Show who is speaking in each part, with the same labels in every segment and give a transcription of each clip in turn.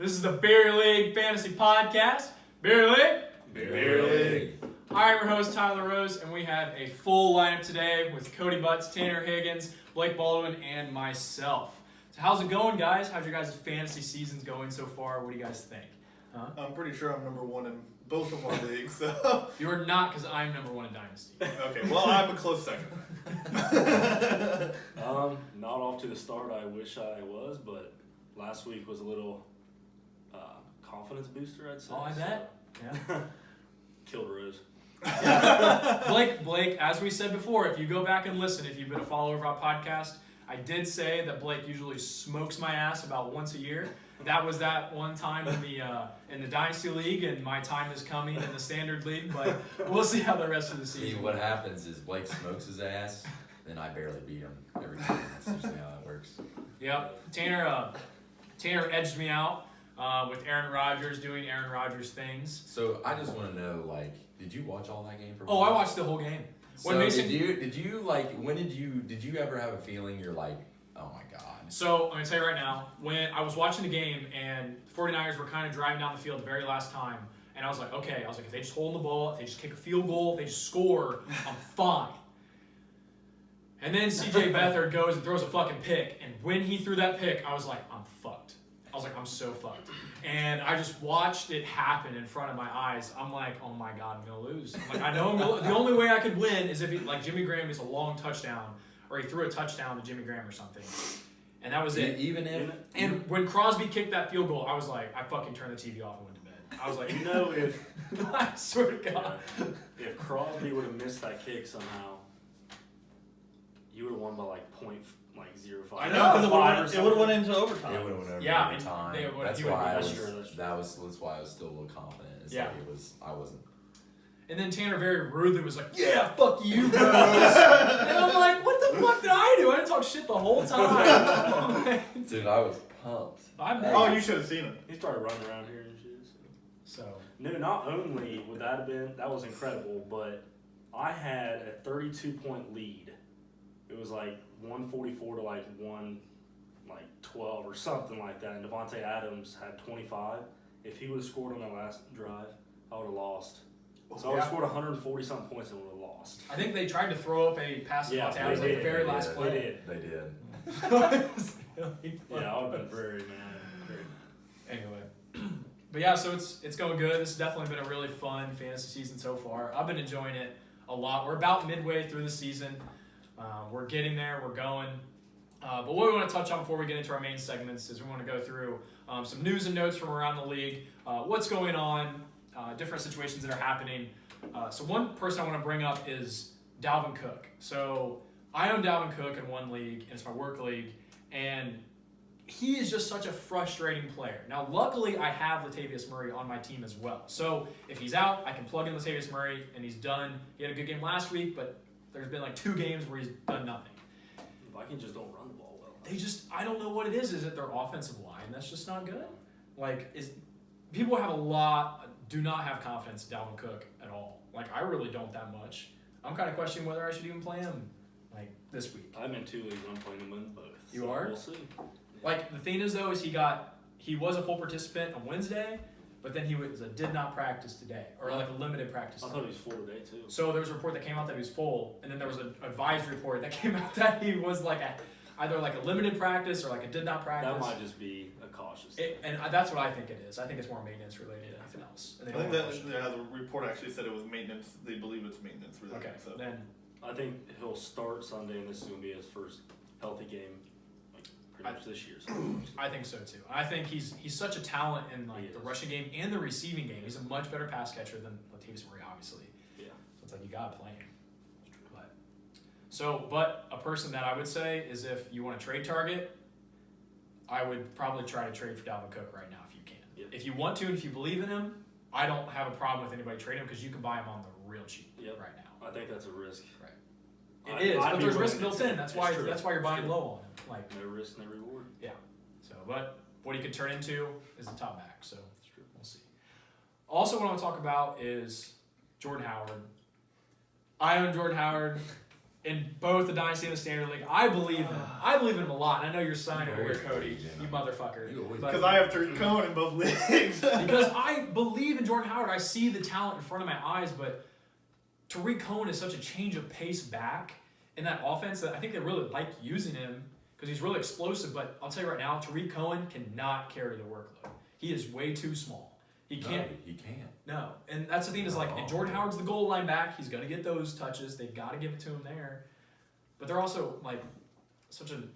Speaker 1: This is the Beer League Fantasy Podcast. Beer League?
Speaker 2: Beer League.
Speaker 1: I'm your host, Tyler Rose, and we have a full lineup today with Cody Butts, Tanner Higgins, Blake Baldwin, and myself. So how's it going, guys? How's your guys' fantasy seasons going so far? What do you guys think? Huh?
Speaker 2: I'm pretty sure I'm number one in both of our leagues, so.
Speaker 1: You're not, because I'm number one in Dynasty.
Speaker 2: Okay, well, I'm a close second.
Speaker 3: Not off to the start I wish I was, but last week was a little confidence booster, I'd say.
Speaker 1: Oh, I bet. Yeah.
Speaker 3: Killed Rose.
Speaker 1: Blake, as we said before, if you go back and listen, if you've been a follower of our podcast, I did say that Blake usually smokes my ass about once a year. That was that one time in the Dynasty League, and my time is coming in the Standard League, but we'll see how the rest of the season.
Speaker 4: See, what happens is Blake smokes his ass, then I barely beat him every time. That's usually how it works.
Speaker 1: Yep. Tanner edged me out with Aaron Rodgers doing Aaron Rodgers things.
Speaker 4: So I just want to know, like, did you watch all that game?
Speaker 1: Oh, I watched the whole game.
Speaker 4: So
Speaker 1: When Mason,
Speaker 4: did you ever have a feeling you're like, oh my god?
Speaker 1: So I'm going to tell you right now, when I was watching the game and 49ers were kind of driving down the field the very last time, and I was like, okay, if they just hold the ball, if they just kick a field goal, if they just score, I'm fine. And then CJ Beathard goes and throws a fucking pick, and when he threw that pick, I was like, I'm fucked. I was like, I'm so fucked. And I just watched it happen in front of my eyes. I'm like, oh my god, I'm going to lose. I'm like, I know I'm gonna, the only way I could win is if Jimmy Graham is a long touchdown, or he threw a touchdown to Jimmy Graham or something. And that was it.
Speaker 4: Even if
Speaker 1: And when Crosby kicked that field goal, I was like, I fucking turned the TV off and went to bed. I was like,
Speaker 3: If
Speaker 1: I swear to God.
Speaker 3: if Crosby would have missed that kick somehow, you would have won by like 0.05.
Speaker 1: I know, because
Speaker 2: It would have went into overtime.
Speaker 4: it would have went over
Speaker 1: Yeah,
Speaker 4: every
Speaker 1: and
Speaker 4: time.
Speaker 1: they would've-
Speaker 4: That's
Speaker 1: he would've
Speaker 4: why I
Speaker 1: been-
Speaker 4: was. That's why I was still a little confident. It's
Speaker 1: Yeah.
Speaker 4: like I wasn't.
Speaker 1: And then Tanner very rudely was like, yeah, fuck you, Rose. And I'm like, what the fuck did I do? I didn't talk shit the whole time.
Speaker 4: Dude, I was pumped.
Speaker 1: I'm
Speaker 2: Oh, you should have seen it.
Speaker 3: He started running around here and shit.
Speaker 1: So,
Speaker 3: No, not only would that have been, that was incredible, but I had a 32-point lead. It was like 144 to like 112 or something like that. And Devontae Adams had 25. If he would have scored on that last drive, I would have lost. So I would have scored 140-something points and would have lost.
Speaker 1: I think they tried to throw up a pass to
Speaker 3: Yeah,
Speaker 1: Devontae Adams
Speaker 3: they
Speaker 1: like the
Speaker 3: did,
Speaker 1: very
Speaker 4: they
Speaker 1: last
Speaker 4: did.
Speaker 1: play.
Speaker 4: They did.
Speaker 3: Yeah, I would have been very mad.
Speaker 1: Anyway. But yeah, so it's going good. This has definitely been a really fun fantasy season so far. I've been enjoying it a lot. We're about midway through the season. We're getting there. We're going. But what we want to touch on before we get into our main segments is we want to go through some news and notes from around the league, what's going on, different situations that are happening. So one person I want to bring up is Dalvin Cook. So I own Dalvin Cook in one league, and it's my work league, and he is just such a frustrating player. Now, luckily, I have Latavius Murray on my team as well. So if he's out, I can plug in Latavius Murray, and he's done. He had a good game last week, but there's been like 2 games where he's done nothing.
Speaker 3: Vikings just don't run the ball well.
Speaker 1: I don't know what it is. Is it their offensive line that's just not good? Like, people do not have confidence in Dalvin Cook at all. Like, I really don't that much. I'm kind of questioning whether I should even play him, like, this week.
Speaker 3: I'm in 2 leagues. I'm playing them in both.
Speaker 1: You
Speaker 3: so
Speaker 1: are?
Speaker 3: We'll see.
Speaker 1: Like, the thing is, though, is he was a full participant on Wednesday, but then he did not practice today, or like a limited practice.
Speaker 3: I thought he was full today too.
Speaker 1: So there was a report that came out that he was full, and then there was an advised report that came out that he was like either like a limited practice or like a did not practice.
Speaker 3: That might just be a cautious thing.
Speaker 1: And that's what I think it is. I think it's more maintenance related than anything else. And
Speaker 2: I
Speaker 1: they
Speaker 2: think
Speaker 1: don't
Speaker 2: that
Speaker 1: push it.
Speaker 2: the report actually said it was maintenance. They believe it's maintenance related.
Speaker 1: Okay,
Speaker 2: So.
Speaker 1: then
Speaker 3: I think he'll start Sunday, and this is going to be his first healthy game, like pretty much this year. So.
Speaker 1: I think so too. I think he's such a talent in
Speaker 3: He
Speaker 1: like the
Speaker 3: is.
Speaker 1: rushing game and the receiving game. He's a much better pass catcher than Latavius Murray, obviously.
Speaker 3: Yeah.
Speaker 1: So it's like you gotta play him. But a person that I would say is if you want to trade target, I would probably try to trade for Dalvin Cook right now if you can.
Speaker 3: Yep.
Speaker 1: If you want to and if you believe in him, I don't have a problem with anybody trading him because you can buy him on the real cheap
Speaker 3: Yep.
Speaker 1: right now.
Speaker 3: I think that's a risk.
Speaker 1: It is,
Speaker 3: I'd
Speaker 1: but
Speaker 3: be
Speaker 1: there's
Speaker 3: willing
Speaker 1: risk
Speaker 3: to
Speaker 1: built
Speaker 3: take
Speaker 1: in.
Speaker 3: it.
Speaker 1: That's
Speaker 3: It's
Speaker 1: why
Speaker 3: true.
Speaker 1: you're buying
Speaker 3: It's
Speaker 1: low
Speaker 3: true.
Speaker 1: on him. Like
Speaker 3: No risk, no reward.
Speaker 1: so, but what he could turn into is the top back. So
Speaker 3: It's true.
Speaker 1: we'll see. Also, what I want to talk about is Jordan Howard. I own Jordan Howard in both the Dynasty and the Standard League. I believe in him. I believe in him a lot. And I know you're signing over here, Cody. You motherfucker.
Speaker 4: You always-
Speaker 1: But-
Speaker 2: Because I have Tariq Cohen in both leagues.
Speaker 1: because I believe in Jordan Howard. I see the talent in front of my eyes, but Tariq Cohen is such a change of pace back in that offense that I think they really like using him because he's really explosive. But I'll tell you right now, Tariq Cohen cannot carry the workload. He is way too small. He can't.
Speaker 4: No, he can't.
Speaker 1: No, and that's the thing is like, and Jordan Howard's the goal line back. He's gonna get those touches. They've got to give it to him there. But they're also like such an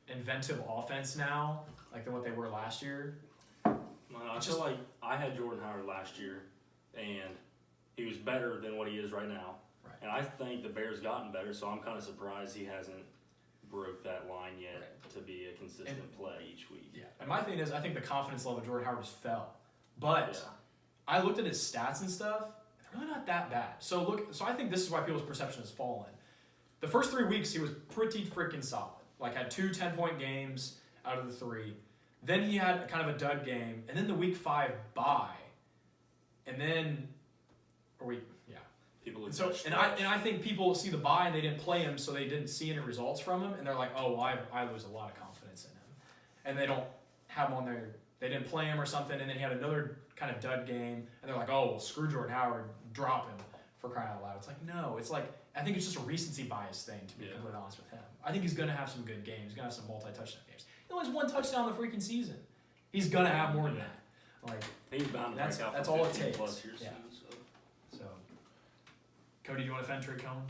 Speaker 1: inventive offense now, like than what they were last year.
Speaker 3: I feel like I had Jordan Howard last year, and he was better than what he is right now.
Speaker 1: Right.
Speaker 3: And I think the Bears gotten better, so I'm kind of surprised he hasn't broke that line yet to be a consistent play each week.
Speaker 1: Yeah, and my thing is, I think the confidence level of Jordan Howard just fell. But I looked at his stats and stuff. They're really not that bad. So I think this is why people's perception has fallen. The first 3 weeks he was pretty freaking solid. Like had 2 10-point games out of the 3. Then he had kind of a dud game, and then the week 5 bye, and then
Speaker 3: People look
Speaker 1: so
Speaker 3: at
Speaker 1: and I think people see the bye and they didn't play him, so they didn't see any results from him, and they're like, oh, well, I lose a lot of confidence in him, and they don't have him on their. They didn't play him or something, and then he had another kind of dud game, and they're like, oh, well, screw Jordan Howard, drop him for crying out loud. It's like, no, it's like, I think it's just a recency bias thing, to be completely honest with him. I think he's going to have some good games. He's going to have some multi-touchdown games. He only has 1 touchdown in the freaking season. He's going to have more than that. Like,
Speaker 3: he's bound to
Speaker 1: that's-
Speaker 3: break out
Speaker 1: that's
Speaker 3: for
Speaker 1: all it
Speaker 3: 15
Speaker 1: takes.
Speaker 3: plus years
Speaker 1: Yeah.
Speaker 3: soon.
Speaker 1: so. Cody, do you want to defend Tariq Cohen?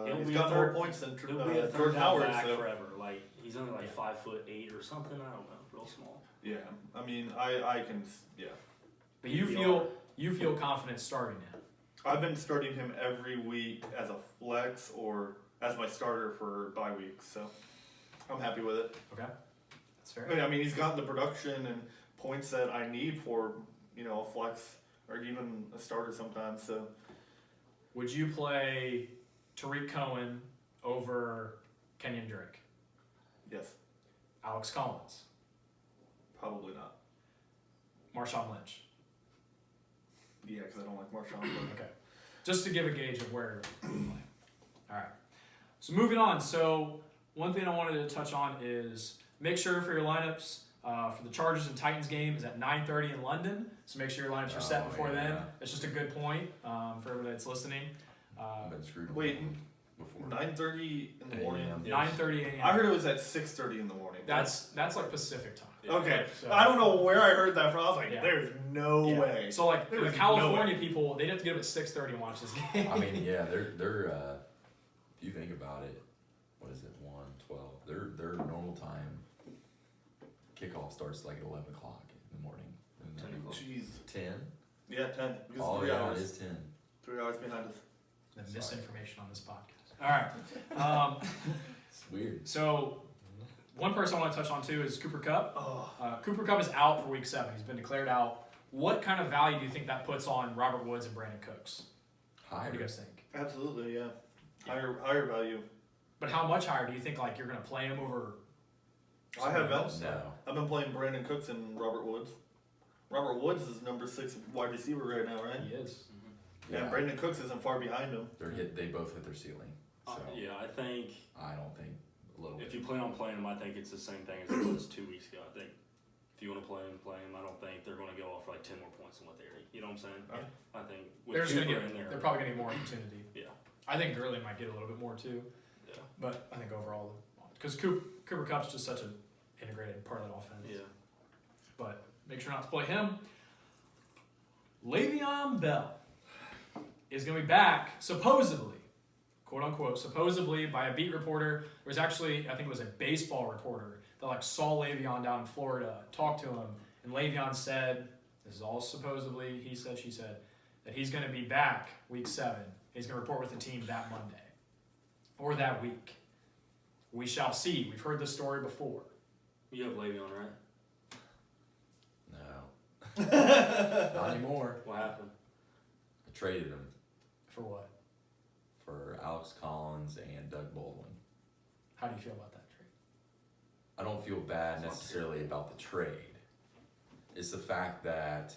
Speaker 3: He'll
Speaker 2: He's
Speaker 3: be
Speaker 2: got
Speaker 3: a
Speaker 2: more
Speaker 3: third-
Speaker 2: points than
Speaker 3: He'll be a third
Speaker 2: Jordan
Speaker 3: down
Speaker 2: Howard.
Speaker 3: back
Speaker 2: So.
Speaker 3: forever. Like he's only like
Speaker 1: Yeah.
Speaker 3: 5'8" or something. I don't know, real small.
Speaker 2: Yeah, I mean, I can, yeah.
Speaker 1: But you feel confident starting him.
Speaker 2: I've been starting him every week as a flex or as my starter for bye weeks, so I'm happy with it.
Speaker 1: Okay, that's fair.
Speaker 2: I mean, he's gotten the production and points that I need for, a flex or even a starter sometimes, so.
Speaker 1: Would you play Tariq Cohen over Kenyon Drake?
Speaker 2: Yes,
Speaker 1: Alex Collins?
Speaker 2: probably not.
Speaker 1: Marshawn Lynch?
Speaker 2: Yeah, because I don't like Marshawn. But
Speaker 1: Okay. Just to give a gauge of where you play. All right. So moving on. So one thing I wanted to touch on is make sure for your lineups for the Chargers and Titans game is at 9:30 in London. So make sure your lineups are set before then.
Speaker 4: yeah.
Speaker 1: It's just a good point for everybody that's listening.
Speaker 4: I've been screwed
Speaker 2: Wait,
Speaker 4: before.
Speaker 2: 9:30 in the morning.
Speaker 4: AM.
Speaker 1: 9:30 a.m.
Speaker 2: I heard it was at 6:30 in the morning.
Speaker 1: That's like Pacific time.
Speaker 2: Okay,
Speaker 1: So-
Speaker 2: I don't know where I heard that from. I was like,
Speaker 1: Yeah.
Speaker 2: there's no
Speaker 1: Yeah.
Speaker 2: way.
Speaker 1: So like
Speaker 2: There
Speaker 1: the
Speaker 2: is no
Speaker 1: California people, they'd have to get up at 6:30 and watch this game.
Speaker 4: I mean, yeah, they're if you think about it, what is it, 1:12? Their normal time kickoff starts like at 11 o'clock in the morning. And
Speaker 3: 10
Speaker 4: then
Speaker 3: o'clock.
Speaker 2: Jeez.
Speaker 4: 10?
Speaker 2: Yeah, 10. Because
Speaker 4: Oh
Speaker 2: 3
Speaker 4: yeah,
Speaker 2: hours.
Speaker 4: it is 10.
Speaker 2: 3 hours behind us.
Speaker 1: The misinformation on this podcast. All right.
Speaker 4: It's weird.
Speaker 1: So one person I want to touch on too is Cooper Kupp.
Speaker 2: Oh,
Speaker 1: Cooper Kupp is out for Week 7. He's been declared out. What kind of value do you think that puts on Robert Woods and Brandon Cooks? What do you
Speaker 4: Higher.
Speaker 1: guys think?
Speaker 2: absolutely, yeah. Higher value.
Speaker 1: But how much higher do you think? Like you're going to play him over?
Speaker 2: I have else.
Speaker 4: No.
Speaker 2: I've been playing Brandon Cooks and Robert Woods. Robert Woods is number 6 wide receiver right now, right?
Speaker 1: He is.
Speaker 2: Yeah, Brandon Cooks isn't far behind him.
Speaker 4: They both hit their ceiling. So
Speaker 3: Yeah, I think
Speaker 4: I don't think a little
Speaker 3: if
Speaker 4: bit.
Speaker 3: you plan on playing him, I think it's the same thing as it was 2 weeks ago. I think if you want to play him. I don't think they're going to go off for like 10 more points than what they already. You know what I'm saying?
Speaker 2: Yeah.
Speaker 3: I think
Speaker 1: They're
Speaker 3: with
Speaker 1: just going to
Speaker 3: Cooper
Speaker 1: get.
Speaker 3: in there,
Speaker 1: They're probably going to get more opportunity.
Speaker 3: Yeah.
Speaker 1: I think Gurley might get a little bit more too.
Speaker 3: Yeah.
Speaker 1: But I think overall, because Cooper Kupp's just such an integrated part of that offense.
Speaker 3: Yeah.
Speaker 1: But make sure not to play him. Le'Veon Bell is going to be back, supposedly, quote unquote, supposedly by a beat reporter. There was actually, I think it was a baseball reporter that like saw Le'Veon down in Florida, talked to him, and Le'Veon said, this is all supposedly, he said, she said, that he's going to be back Week 7. He's going to report with the team that Monday or that week. We shall see. We've heard this story before.
Speaker 3: You have Le'Veon, right?
Speaker 4: No. Not anymore.
Speaker 3: What happened?
Speaker 4: I traded him
Speaker 1: For what?
Speaker 4: for Alex Collins and Doug Baldwin.
Speaker 1: How do you feel about that trade?
Speaker 4: I don't feel bad
Speaker 3: It's not
Speaker 4: necessarily about the trade. It's the fact that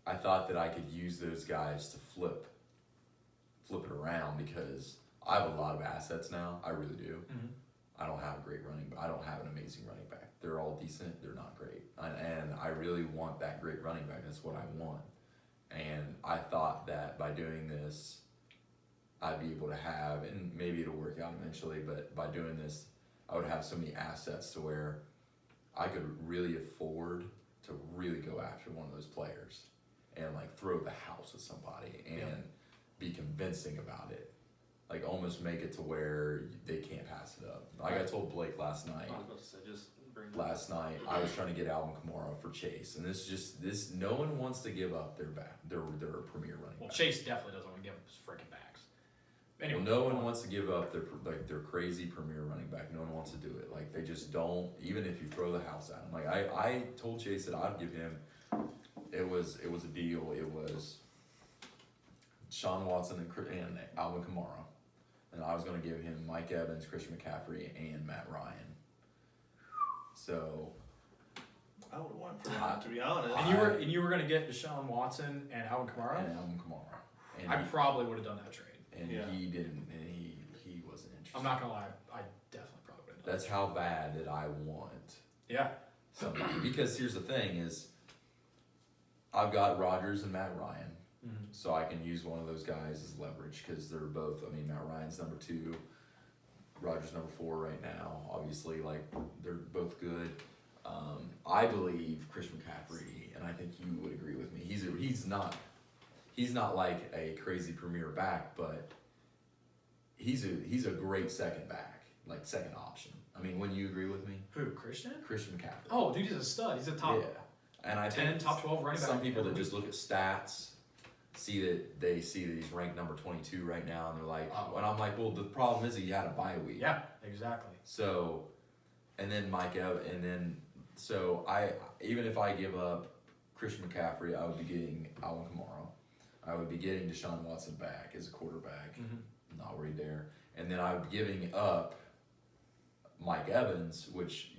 Speaker 4: I thought that I could use those guys to flip it around because I have a lot of assets now. I really do.
Speaker 1: Mhm.
Speaker 4: I don't have a great I don't have an amazing running back. They're all decent. They're not great. And I really want that great running back. That's what I want. And I thought that by doing this, I'd be able to have, and maybe it'll work out eventually, but by doing this, I would have so many assets to where I could really afford to really go after one of those players and like throw the house at somebody and be convincing about it. Like almost make it to where they can't pass it up. Like I told Blake last night,
Speaker 3: I was about to say, just bring
Speaker 4: I was trying to get Alvin Kamara for Chase, and this no one wants to give up their premier running
Speaker 1: Well,
Speaker 4: back.
Speaker 1: Chase definitely doesn't want to give up his freaking backs. Anyway,
Speaker 4: Well, no one wants to give up their crazy premier running back. No one wants to do it. Like they just don't. Even if you throw the house at him. Like I told Chase that I'd give him. It was a deal. It was Sean Watson and Alvin Kamara, and I was going to give him Mike Evans, Christian McCaffrey, and Matt Ryan. So
Speaker 2: I would have went for that, to be honest.
Speaker 1: and you were going to get Deshaun Watson and Alvin Kamara.
Speaker 4: and Alvin Kamara, and
Speaker 1: I probably would have done that trade.
Speaker 4: he didn't, and he wasn't interested.
Speaker 1: I'm not gonna lie, I definitely probably would have done
Speaker 4: That's how bad that I want
Speaker 1: that. Yeah.
Speaker 4: somebody. Because here's the thing: is I've got Rodgers and Matt Ryan,
Speaker 1: Mm-hmm.
Speaker 4: so I can use one of those guys as leverage because they're both. I mean, Matt Ryan's number 2, Rodgers number 4 right now. Obviously, like they're both good. I believe Christian McCaffrey, and I think you would agree with me. He's not like a crazy premier back, but he's a great second back, like second option. I mean, wouldn't you agree with me?
Speaker 1: Who, Christian?
Speaker 4: Christian McCaffrey.
Speaker 1: Oh, dude, he's a stud. He's a top
Speaker 4: Yeah, and I
Speaker 1: 10,
Speaker 4: think
Speaker 1: top 12 running back.
Speaker 4: some people that
Speaker 1: every
Speaker 4: just look at stats see that he's ranked number 22 right now, and they're like,
Speaker 1: Oh.
Speaker 4: and I'm like, well, the problem is he had a bye week.
Speaker 1: Yeah, exactly.
Speaker 4: So, and then Mike Evans, and then so even if I give up Christian McCaffrey, I would be getting Alvin Kamara. I would be getting Deshaun Watson back as a quarterback.
Speaker 1: Mm-hmm.
Speaker 4: Not worried there. And then I would be giving up Mike Evans, which,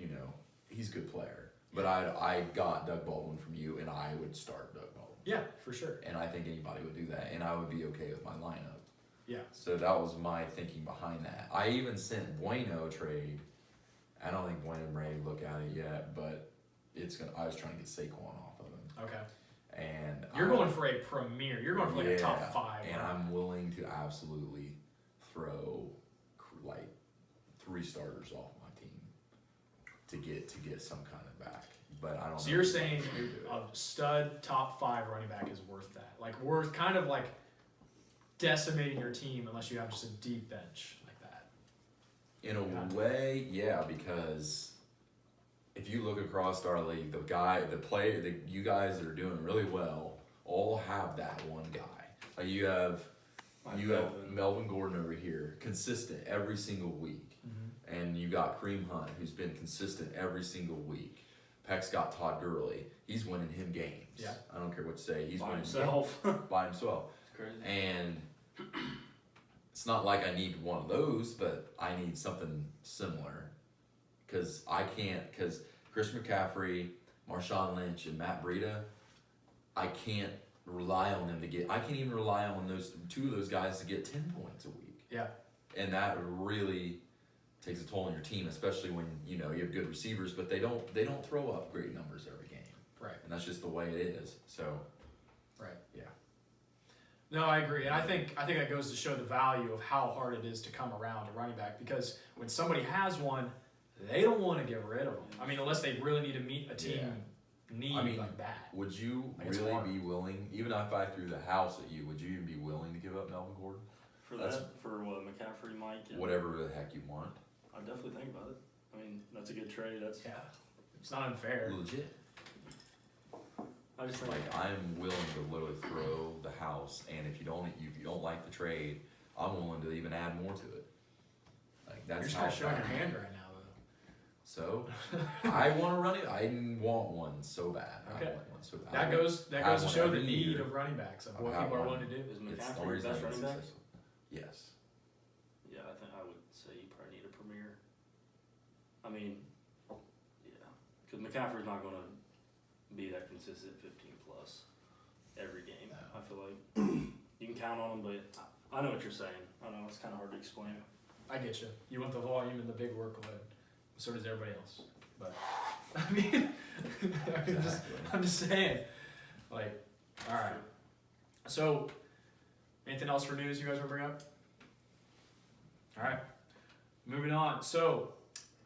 Speaker 4: he's a good player. But I got Doug Baldwin from you, and I would start Doug Baldwin.
Speaker 1: Yeah, for sure.
Speaker 4: And I think anybody would do that, and I would be okay with my lineup.
Speaker 1: Yeah.
Speaker 4: So that was my thinking behind that. I even sent Bueno a trade. I don't think Bueno and Ray look at it yet, but I was trying to get Saquon off of him.
Speaker 1: Okay.
Speaker 4: And
Speaker 1: You're going for a premier. You're going for like a top 5.
Speaker 4: And I'm willing to absolutely throw like 3 starters off my team to get some kind of back. But I don't.
Speaker 1: So
Speaker 4: know
Speaker 1: you're
Speaker 4: if
Speaker 1: saying
Speaker 4: I'm gonna do it.
Speaker 1: a stud top 5 running back is worth that? Like worth kind of like decimating your team unless you have just a deep bench like that.
Speaker 4: In a way, yeah, because if you look across our league, you guys that are doing really well all have that one guy. Like you have Melvin Gordon over here, consistent every single week.
Speaker 1: Mm-hmm.
Speaker 4: And you got Kareem Hunt, who's been consistent every single week. Peck's got Todd Gurley. He's winning him games.
Speaker 1: Yeah.
Speaker 4: I don't care what you say. He's
Speaker 3: by
Speaker 4: winning
Speaker 3: himself.
Speaker 4: games by himself.
Speaker 3: It's crazy.
Speaker 4: And it's not like I need one of those, but I need something similar. Because Chris McCaffrey, Marshawn Lynch, and Matt Breida, I can't rely on them to get. I can't even rely on those 2 of those guys to get 10 points a week.
Speaker 1: Yeah.
Speaker 4: And that really takes a toll on your team, especially when you have good receivers, but they don't throw up great numbers every game.
Speaker 1: Right.
Speaker 4: And that's just the way it is. So.
Speaker 1: Right.
Speaker 4: Yeah.
Speaker 1: No, I agree, and I think that goes to show the value of how hard it is to come around a running back, because when somebody has one, they don't want to get rid of them. I mean, unless they really need to meet a team need like that.
Speaker 4: Would you
Speaker 1: Like, it's
Speaker 4: really
Speaker 1: hard.
Speaker 4: be willing, even if I threw the house at you, would you even be willing to give up Melvin Gordon?
Speaker 3: For
Speaker 4: That's-
Speaker 3: that, for what, McCaffrey, Mike? And
Speaker 4: Whatever the heck you want.
Speaker 3: I definitely think about it. I mean, that's a good trade. That's
Speaker 1: Yeah, it's not unfair.
Speaker 4: Legit.
Speaker 3: I just think
Speaker 4: Like I'm willing to literally throw the house, and if you don't like the trade, I'm willing to even add more to it. Like
Speaker 1: You're
Speaker 4: that's
Speaker 1: just
Speaker 4: how
Speaker 1: kind of showing your
Speaker 4: bad.
Speaker 1: hand right now,
Speaker 4: So I want to run it. I want one so bad.
Speaker 1: Okay.
Speaker 4: I want one so bad.
Speaker 1: though. That
Speaker 4: I
Speaker 1: goes to
Speaker 4: want
Speaker 1: show the
Speaker 4: every
Speaker 1: need
Speaker 4: year.
Speaker 1: of running backs, of
Speaker 4: I
Speaker 1: what
Speaker 4: have
Speaker 1: people are
Speaker 4: one.
Speaker 1: willing to do.
Speaker 3: is
Speaker 4: It's the
Speaker 3: McCaffrey
Speaker 4: only
Speaker 3: the best
Speaker 4: reason
Speaker 3: running
Speaker 4: I'm
Speaker 3: back?
Speaker 4: successful. Yes.
Speaker 3: Yeah, I think I would say you probably need a premier. I mean, yeah, because McCaffrey's not going to be that consistent 15 plus every game.
Speaker 4: No.
Speaker 3: I feel like you can count on him, but I know what you're saying. I know it's kind of hard to explain.
Speaker 1: I get you. You want the volume and the big workload. So does everybody else. But I mean, I'm just saying. Like, all right. So, anything else for news you guys want to bring up? All right. Moving on. So,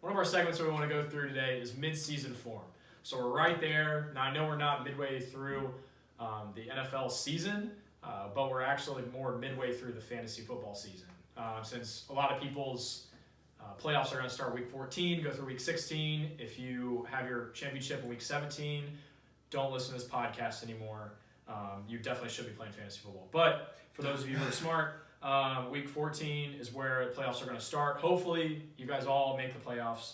Speaker 1: one of our segments that we want to go through today is mid-season form. So we're right there. Now I know we're not midway through the NFL season, but we're actually more midway through the fantasy football season. Since a lot of people's playoffs are going to start week 14, go through week 16. If you have your championship in week 17, don't listen to this podcast anymore. You definitely should be playing fantasy football. But for those of you who are smart, week 14 is where the playoffs are going to start. Hopefully, you guys all make the playoffs.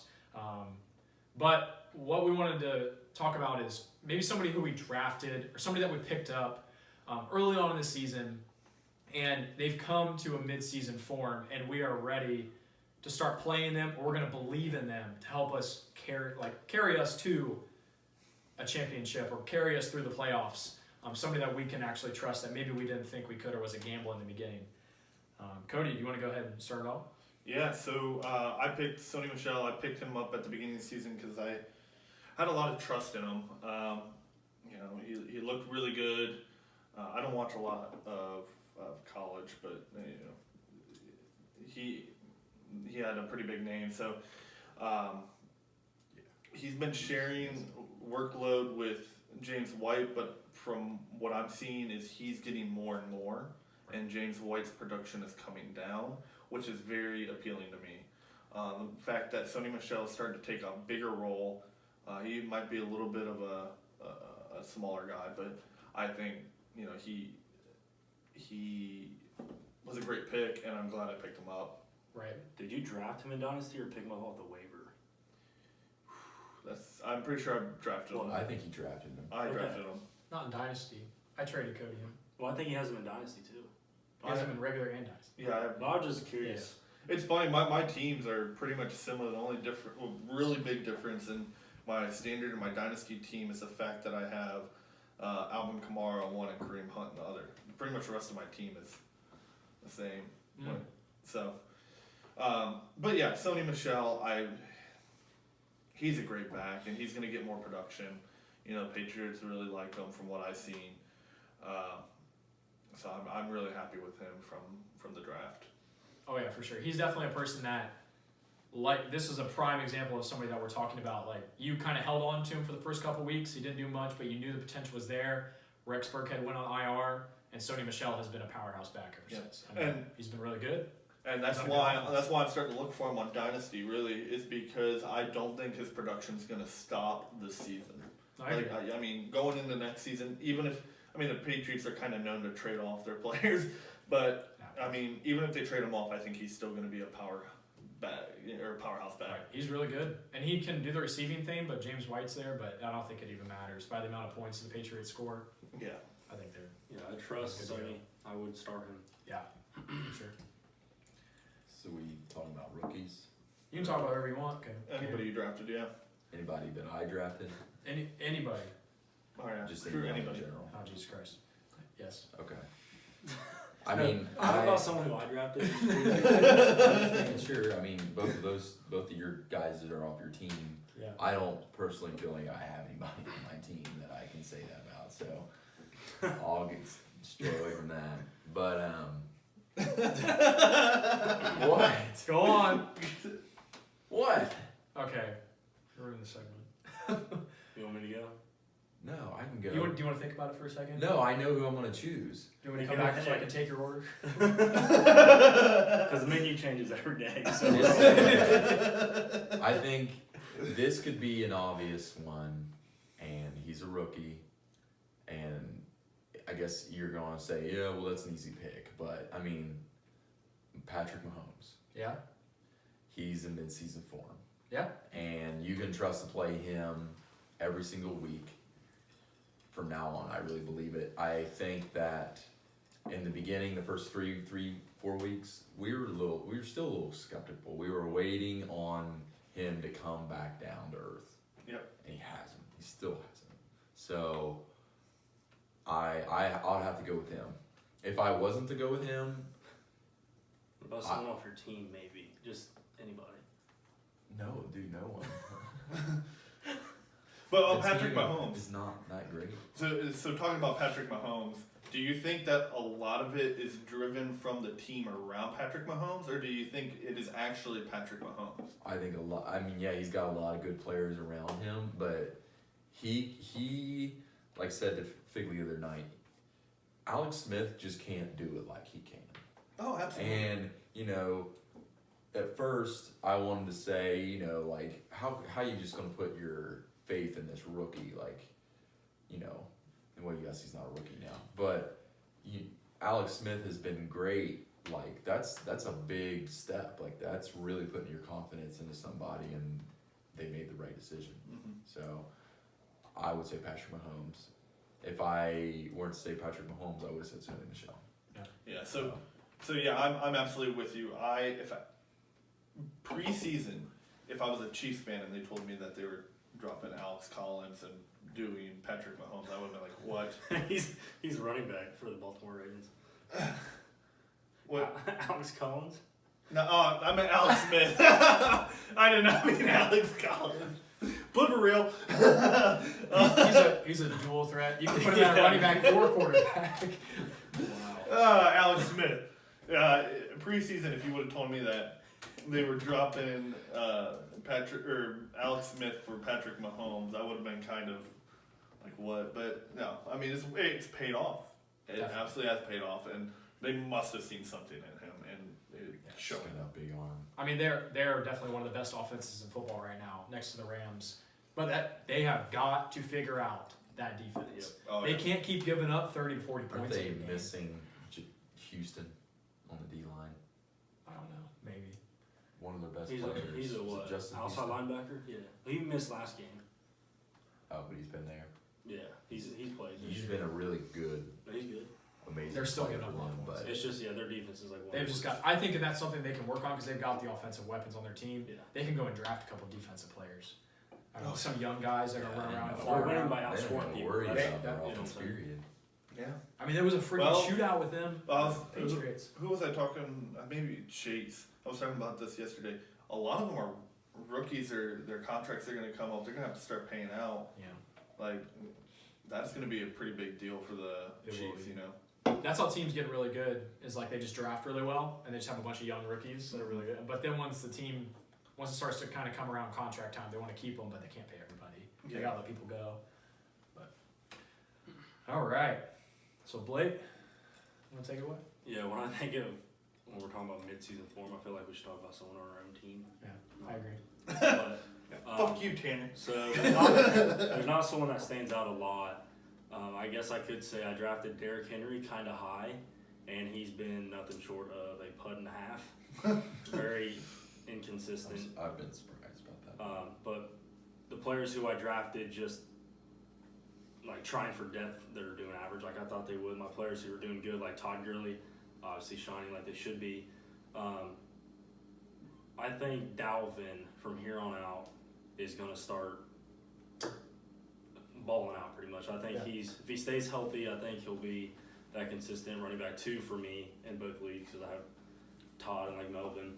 Speaker 1: But what we wanted to talk about is maybe somebody who we drafted or somebody that we picked up early on in the season, and they've come to a mid-season form, and we are ready to start playing them, or we're going to believe in them to help us carry us to a championship or carry us through the playoffs. Somebody that we can actually trust that maybe we didn't think we could or was a gamble in the beginning. Cody, do you want to go ahead and start it off?
Speaker 2: Yeah, so I picked Sony Michel. I picked him up at the beginning of the season because I had a lot of trust in him. He looked really good. I don't watch a lot of college, but he had a pretty big name. So he's been sharing workload with James White, but from what I'm seeing is he's getting more and more, and James White's production is coming down, which is very appealing to me. The fact that Sony Michel is starting to take a bigger role, he might be a little bit of a smaller guy, but I think he was a great pick, and I'm glad I picked him up.
Speaker 1: Right.
Speaker 3: Did you draft him in Dynasty or pick him up off the waiver?
Speaker 2: I'm pretty sure I drafted him.
Speaker 4: I think he drafted him.
Speaker 2: I
Speaker 3: Okay.
Speaker 2: drafted him.
Speaker 1: Not in Dynasty. I traded Cody him.
Speaker 3: Well, I think he has him in Dynasty too.
Speaker 1: He has him in regular and Dynasty.
Speaker 2: Yeah,
Speaker 3: But I was just curious.
Speaker 2: it's funny. My teams are pretty much similar. The only really big difference in my standard and my dynasty team is the fact that I have Alvin Kamara on one and Kareem Hunt on the other. Pretty much the rest of my team is the same. So, but yeah, Sony Michel, he's a great back, and he's going to get more production. Patriots really like him from what I've seen. So I'm really happy with him from the draft.
Speaker 1: Oh yeah, for sure. He's definitely a person that, this is a prime example of somebody that we're talking about. Like, you kind of held on to him for the first couple weeks. He didn't do much, but you knew the potential was there. Rex Burkhead went on IR, and Sony Michel has been a powerhouse back ever since.
Speaker 2: And
Speaker 1: he's been really good.
Speaker 2: And that's why I'm starting to look for him on Dynasty. Really, is because I don't think his production is going to stop this season. I mean, going into next season, even if the Patriots are kind of known to trade off their players, but I mean, even if they trade him off, I think he's still going to be a powerhouse back.
Speaker 1: Right. He's really good, and he can do the receiving thing. But James White's there, but I don't think it even matters by the amount of points the Patriots score.
Speaker 2: Yeah,
Speaker 1: I think they're
Speaker 3: Yeah, I trust
Speaker 1: Good to
Speaker 3: Sony. I would start him.
Speaker 1: for sure.
Speaker 4: So we talking about rookies?
Speaker 1: You can talk about whatever you want. Okay.
Speaker 2: anybody you drafted, yeah.
Speaker 4: Anybody that I drafted?
Speaker 1: Anybody.
Speaker 2: Oh yeah,
Speaker 4: Just
Speaker 2: Screw
Speaker 4: anybody in
Speaker 2: anybody.
Speaker 4: general.
Speaker 1: Oh Jesus Christ. Yes.
Speaker 4: Okay. I mean,
Speaker 3: How about someone who I drafted?
Speaker 4: I'm just making sure. I mean, both of your guys that are off your team,
Speaker 1: Yeah.
Speaker 4: I don't personally feel like I have anybody on my team that I can say that about. So I'll stay away from that. But what?
Speaker 1: Go on.
Speaker 4: What?
Speaker 1: Okay. Ruin the segment.
Speaker 3: You want me to go?
Speaker 4: No, I can go.
Speaker 1: Do you want to think about it for a second?
Speaker 4: No, I know who I'm gonna choose.
Speaker 1: Do you want me to
Speaker 3: You
Speaker 1: come
Speaker 3: go
Speaker 1: back so I
Speaker 3: ahead.
Speaker 1: can take your order?
Speaker 3: Because the menu changes every day. So
Speaker 4: I think this could be an obvious one, and he's a rookie, and I guess you're gonna say, yeah, well, that's an easy pick, but I mean, Patrick Mahomes.
Speaker 1: Yeah.
Speaker 4: He's in mid-season form.
Speaker 1: Yeah.
Speaker 4: And you can trust to play him every single week from now on. I really believe it. I think that in the beginning, the first 4 weeks, we were still a little skeptical. We were waiting on him to come back down to earth.
Speaker 2: Yep.
Speaker 4: And he hasn't. He still hasn't. So I'll have to go with him. If I wasn't to go with him,
Speaker 3: about someone off your team, maybe. Just anybody.
Speaker 4: No, dude, no one.
Speaker 2: But
Speaker 4: The
Speaker 2: Patrick
Speaker 4: team
Speaker 2: Mahomes.
Speaker 4: is not that great.
Speaker 2: So talking about Patrick Mahomes, do you think that a lot of it is driven from the team around Patrick Mahomes, or do you think it is actually Patrick Mahomes?
Speaker 4: I think a lot. I mean, yeah, he's got a lot of good players around him, but he like said to Fig the other night, Alex Smith just can't do it like he can.
Speaker 2: Oh, absolutely.
Speaker 4: And you know, at first I wanted to say, you know, like how you just gonna put your faith in this rookie, like, you know, and well, yes, he's not a rookie now, but Alex Smith has been great. Like that's a big step. Like that's really putting your confidence into somebody, and they made the right decision.
Speaker 2: Mhm.
Speaker 4: So I would say Patrick Mahomes. If I weren't to say Patrick Mahomes, I would have said Sonny Michel.
Speaker 2: Yeah. So yeah, I'm absolutely with you. Preseason, if I was a Chiefs fan and they told me that they were dropping Alex Collins and doing Patrick Mahomes, I would have been like, what?
Speaker 3: he's running back for the Baltimore Ravens.
Speaker 2: What?
Speaker 3: Alex Collins?
Speaker 2: No, I meant Alex Smith. I did not mean Alex Collins. Blooper reel.
Speaker 1: He's a dual threat. You can put him at running back or quarterback. Wow.
Speaker 2: Alex Smith. Preseason, if you would have told me that they were dropping Alex Smith for Patrick Mahomes, I would have been kind of like, what? But no, I mean it's paid off. It
Speaker 1: Definitely.
Speaker 2: absolutely has paid off, and they must have seen something in him, and it's showing.
Speaker 4: Got a big arm.
Speaker 1: I mean, they're definitely one of the best offenses in football right now, next to the Rams. But that they have got to figure out that defense.
Speaker 2: Oh,
Speaker 1: They
Speaker 2: yeah.
Speaker 1: can't keep giving up 30 to 40
Speaker 4: Aren't
Speaker 1: points.
Speaker 4: they
Speaker 1: a game.
Speaker 4: missing Houston on the D line?
Speaker 1: I don't know. Maybe.
Speaker 4: One of their best
Speaker 3: He's
Speaker 4: players.
Speaker 3: a
Speaker 4: Is it
Speaker 3: what?
Speaker 4: Justin
Speaker 3: Outside
Speaker 4: Houston?
Speaker 3: linebacker? Yeah. He missed last game.
Speaker 4: Oh, but he's been there.
Speaker 3: Yeah. He's played.
Speaker 4: He's been a really good,
Speaker 3: But he's good.
Speaker 4: amazing.
Speaker 1: They're still
Speaker 4: player
Speaker 1: giving up
Speaker 4: for
Speaker 1: a lot
Speaker 4: them,
Speaker 1: of points.
Speaker 4: but
Speaker 3: It's just their defense is like one.
Speaker 1: They've just got. I think that's something they can work on because they've got the offensive weapons on their team.
Speaker 3: Yeah.
Speaker 1: They can go and draft a couple defensive players. I don't know,
Speaker 2: Oh.
Speaker 1: some young guys that are
Speaker 4: Yeah,
Speaker 1: gonna run around and
Speaker 4: and
Speaker 1: fly
Speaker 3: We're winning
Speaker 1: around.
Speaker 3: by
Speaker 4: they don't
Speaker 3: outscoring
Speaker 4: have to
Speaker 3: people.
Speaker 4: worry
Speaker 3: That's-
Speaker 4: about their
Speaker 1: that-
Speaker 4: offense.
Speaker 3: you know,
Speaker 4: Period.
Speaker 2: Yeah.
Speaker 1: I mean, there was a freaking
Speaker 2: Well,
Speaker 1: shootout with them. Patriots.
Speaker 2: Who was I talking? Maybe Chase. I was talking about this yesterday. A lot of them are rookies. Their contracts are going to come up. They're going to have to start paying out.
Speaker 1: Yeah.
Speaker 2: Like that's going to be a pretty big deal for the
Speaker 1: It will
Speaker 2: Chiefs.
Speaker 1: be.
Speaker 2: You know.
Speaker 1: That's how teams get really good. Is like they just draft really well and they just have a bunch of young rookies that are really good. But then once it starts to kind of come around contract time, they want to keep them, but they can't pay everybody. They
Speaker 2: Yeah.
Speaker 1: gotta let people go. But all right. So Blake, you want to take it away?
Speaker 3: Yeah, when I think of when we're talking about mid-season form, I feel like we should talk about someone on our own team.
Speaker 1: I agree.
Speaker 3: But,
Speaker 2: Fuck you, Tanner.
Speaker 3: So there's not someone that stands out a lot. I guess I could say I drafted Derrick Henry kind of high, and he's been nothing short of a pud and a half. Very inconsistent.
Speaker 4: I've been surprised about that.
Speaker 3: But the players who I drafted just like trying for depth, they're doing average like I thought they would. My players who are doing good, like Todd Gurley, obviously shining like they should be. I think Dalvin from here on out is going to start balling out pretty much. I think
Speaker 1: Yeah.
Speaker 3: if he stays healthy, I think he'll be that consistent running back 2 for me in both leagues because I have Todd and like Melvin.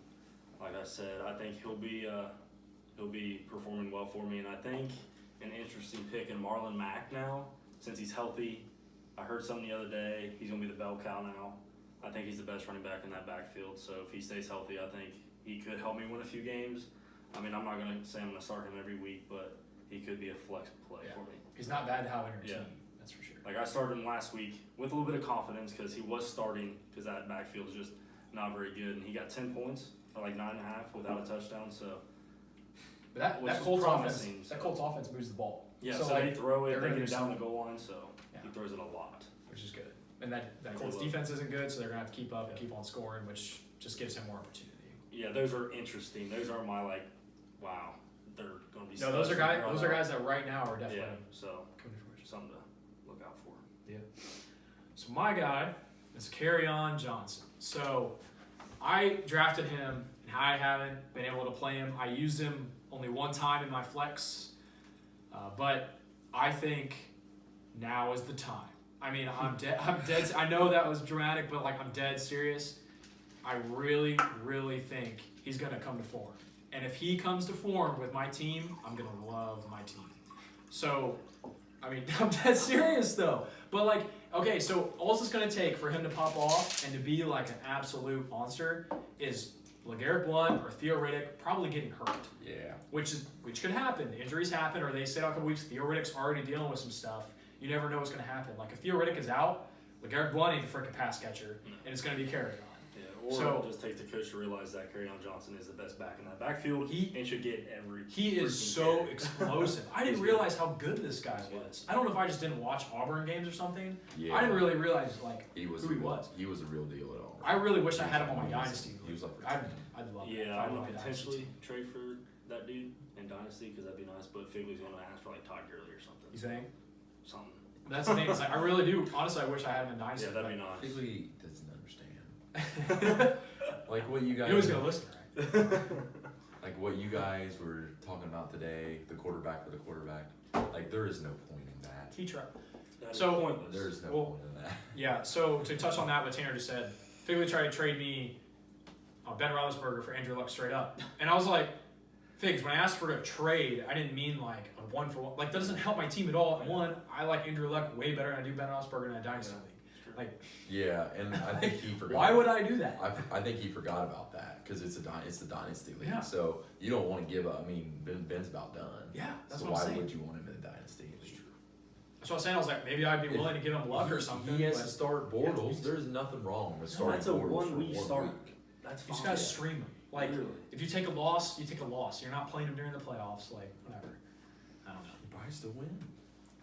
Speaker 3: Like I said, I think he'll be performing well for me, and I think an interesting pick in Marlon Mack now since he's healthy. I heard something the other day he's gonna be the bell cow now. I think he's the best running back in that backfield. So if he stays healthy, I think he could help me win a few games. I mean, I'm not gonna say I'm gonna start him every week, but he could be a flex play
Speaker 1: Yeah.
Speaker 3: for me.
Speaker 1: He's not bad to have on your
Speaker 3: Yeah.
Speaker 1: team. That's for sure.
Speaker 3: Like I started him last week with a little bit of confidence because he was starting because that backfield is just not very good, and he got 10 points for like 9.5 without a touchdown. So
Speaker 1: But
Speaker 3: Which
Speaker 1: that
Speaker 3: is
Speaker 1: Colts
Speaker 3: promising,
Speaker 1: offense,
Speaker 3: so.
Speaker 1: that Colts offense moves the ball.
Speaker 3: yeah,
Speaker 1: So,
Speaker 3: so
Speaker 1: like,
Speaker 3: they throw it,
Speaker 1: they're
Speaker 3: they
Speaker 1: gonna
Speaker 3: get
Speaker 1: do
Speaker 3: down the
Speaker 1: something.
Speaker 3: goal line, so
Speaker 1: Yeah.
Speaker 3: he throws it a lot.
Speaker 1: Which is good. And that
Speaker 3: Cool.
Speaker 1: Colts defense isn't good, so they're gonna have to keep up and keep on scoring, which just gives him more opportunity.
Speaker 3: Yeah, those are interesting. Those are my like, wow, they're gonna be.
Speaker 1: No, those are
Speaker 3: studs
Speaker 1: guys.
Speaker 3: from
Speaker 1: Those
Speaker 3: here
Speaker 1: are
Speaker 3: on out.
Speaker 1: guys that right now are definitely
Speaker 3: Yeah, so
Speaker 1: coming to fruition.
Speaker 3: something to look out for.
Speaker 1: So my guy is Kerryon Johnson. So I drafted him, and I haven't been able to play him. I used him only one time in my flex, but I think now is the time. I mean, I'm dead. I know that was dramatic, but like I'm dead serious. I really, really think he's going to come to form. And if he comes to form with my team, I'm going to love my team. So, I mean, I'm dead serious though. But like, okay, so all it's going to take for him to pop off and to be like an absolute monster is LeGarrette Blount or Theo Riddick probably getting hurt.
Speaker 4: Yeah.
Speaker 1: Which could happen. Injuries happen, or they say out a couple weeks. Theo Riddick's already dealing with some stuff. You never know what's going to happen. Like if Theo Riddick is out, LeGarrette Blount ain't the freaking pass catcher, and it's going to be carried on.
Speaker 3: Yeah, or
Speaker 1: So-
Speaker 3: it just takes the coach to realize that Kerryon Johnson is the best back in that backfield and should get every.
Speaker 1: He is
Speaker 3: freaking
Speaker 1: so
Speaker 3: carry.
Speaker 1: explosive. I didn't
Speaker 3: He's
Speaker 1: realize how good this guy
Speaker 3: He's good.
Speaker 1: was. I don't know if I just didn't watch Auburn games or something.
Speaker 4: Yeah.
Speaker 1: I didn't really realize like
Speaker 4: He was
Speaker 1: who he was.
Speaker 4: He was a real deal at all.
Speaker 1: I really wish I had him on my dynasty.
Speaker 4: He was like,
Speaker 1: I'd love it.
Speaker 3: Yeah,
Speaker 1: if I
Speaker 3: I'm
Speaker 1: had
Speaker 3: gonna
Speaker 1: a
Speaker 3: potentially
Speaker 1: dynasty.
Speaker 3: trade for that dude in Dynasty because that'd be nice. But Figley's gonna ask for like Todd Gurley or something.
Speaker 1: You think?
Speaker 3: Something.
Speaker 1: That's the thing. It's like I really do. Honestly, I wish I had him in dynasty.
Speaker 3: Yeah, that'd be nice.
Speaker 4: Figley doesn't understand. Like what you guys.
Speaker 1: He was gonna listen, right?
Speaker 4: Like what you guys were talking about today, the quarterback for the quarterback. Like there is no point in that.
Speaker 1: He tried.
Speaker 3: That'd
Speaker 1: So-
Speaker 3: be pointless.
Speaker 4: There is no
Speaker 1: Well,
Speaker 4: point in that.
Speaker 1: Yeah, so to touch on that, what Tanner just said, Figley tried to trade me Ben Roethlisberger for Andrew Luck straight up. And I was like, Figs, when I asked for a trade, I didn't mean like a one for one. Like, that doesn't help my team at all. And one, I like Andrew Luck way better than I do Ben Roethlisberger in a dynasty league. Like,
Speaker 4: Yeah, and I think he forgot.
Speaker 1: why would I do that?
Speaker 4: I think he forgot about that because it's the dynasty league.
Speaker 1: Yeah.
Speaker 4: So you don't want to give up. I mean, Ben's about done.
Speaker 1: Yeah, that's
Speaker 4: so
Speaker 1: what I'm
Speaker 4: why
Speaker 1: saying.
Speaker 4: would you want him in the dynasty league?
Speaker 1: That's what I was saying. I was like, maybe I'd be willing to give him Luck or something.
Speaker 4: He has
Speaker 1: but
Speaker 4: to start Bortles. There's nothing wrong with
Speaker 3: No,
Speaker 4: starting
Speaker 3: that's a
Speaker 4: Bortles
Speaker 3: 1
Speaker 4: for
Speaker 3: week
Speaker 4: 1
Speaker 3: start.
Speaker 4: week.
Speaker 3: That's
Speaker 1: you
Speaker 3: fine.
Speaker 1: just gotta stream him. Like,
Speaker 3: Literally.
Speaker 1: if you take a loss, you take a loss. You're not playing him during the playoffs. Like, whatever. I don't know.
Speaker 4: He probably still win.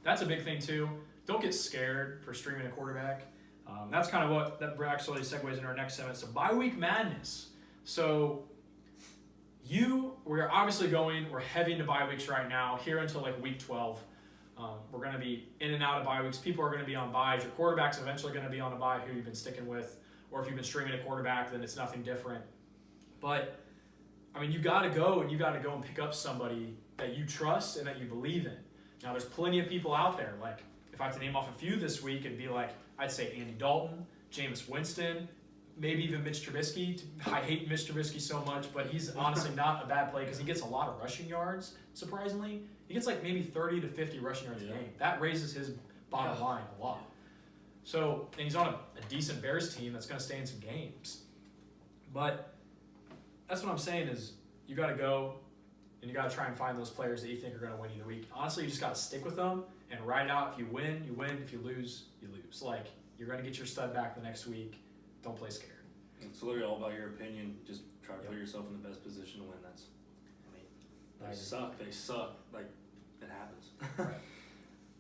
Speaker 1: That's a big thing too. Don't get scared for streaming a quarterback. That's kind of what that actually segues into our next segment. So bye week madness. So we're obviously we're heavy into bye weeks right now, here until like week 12. We're going to be in and out of bye weeks. People are going to be on byes. Your quarterback's eventually going to be on a bye who you've been sticking with. Or if you've been streaming a quarterback, then it's nothing different. But, I mean, you got to go and pick up somebody that you trust and that you believe in. Now, there's plenty of people out there. Like, if I have to name off a few this week, it'd be like, I'd say Andy Dalton, Jameis Winston, maybe even Mitch Trubisky. I hate Mitch Trubisky so much, but he's honestly not a bad play because he gets a lot of rushing yards, surprisingly. He gets like maybe 30 to 50 rushing yards a game. That raises his bottom line a lot. So, and he's on a decent Bears team that's going to stay in some games. But that's what I'm saying is you got to go and you got to try and find those players that you think are going to win you the week. Honestly, you just got to stick with them and ride it out. If you win, you win. If you lose, you lose. Like, you're going to get your stud back the next week. Don't play scared.
Speaker 3: It's literally all about your opinion. Just try to put yourself in the best position to win. That's, I mean,
Speaker 1: I
Speaker 3: they
Speaker 1: agree.
Speaker 3: suck. They suck. Like, it happens.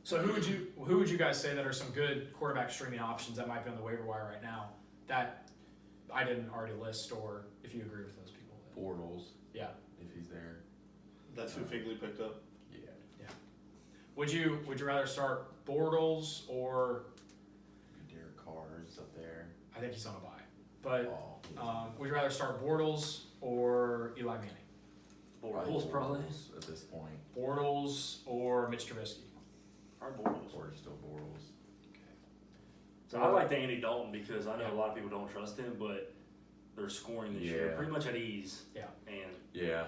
Speaker 1: So who would you guys say that are some good quarterback streaming options that might be on the waiver wire right now that I didn't already list, or if you agree with those people?
Speaker 4: Bortles.
Speaker 1: Yeah.
Speaker 4: If he's there.
Speaker 2: That's who Figley picked up.
Speaker 4: Yeah.
Speaker 1: Would you rather start Bortles or
Speaker 4: Derek Carr's up there.
Speaker 1: I think he's on a bye, but
Speaker 4: Oh,
Speaker 1: would you rather start Bortles or Eli Manning?
Speaker 3: Bortles probably.
Speaker 4: Bortles at this point.
Speaker 1: Bortles or Mitch Trubisky?
Speaker 3: Probably Bortles.
Speaker 4: Or still Bortles.
Speaker 3: So I like the Andy Dalton because I know a lot of people don't trust him, but they're scoring this year
Speaker 4: Yeah.
Speaker 3: pretty much at ease.
Speaker 1: Yeah.
Speaker 3: And
Speaker 4: Yeah,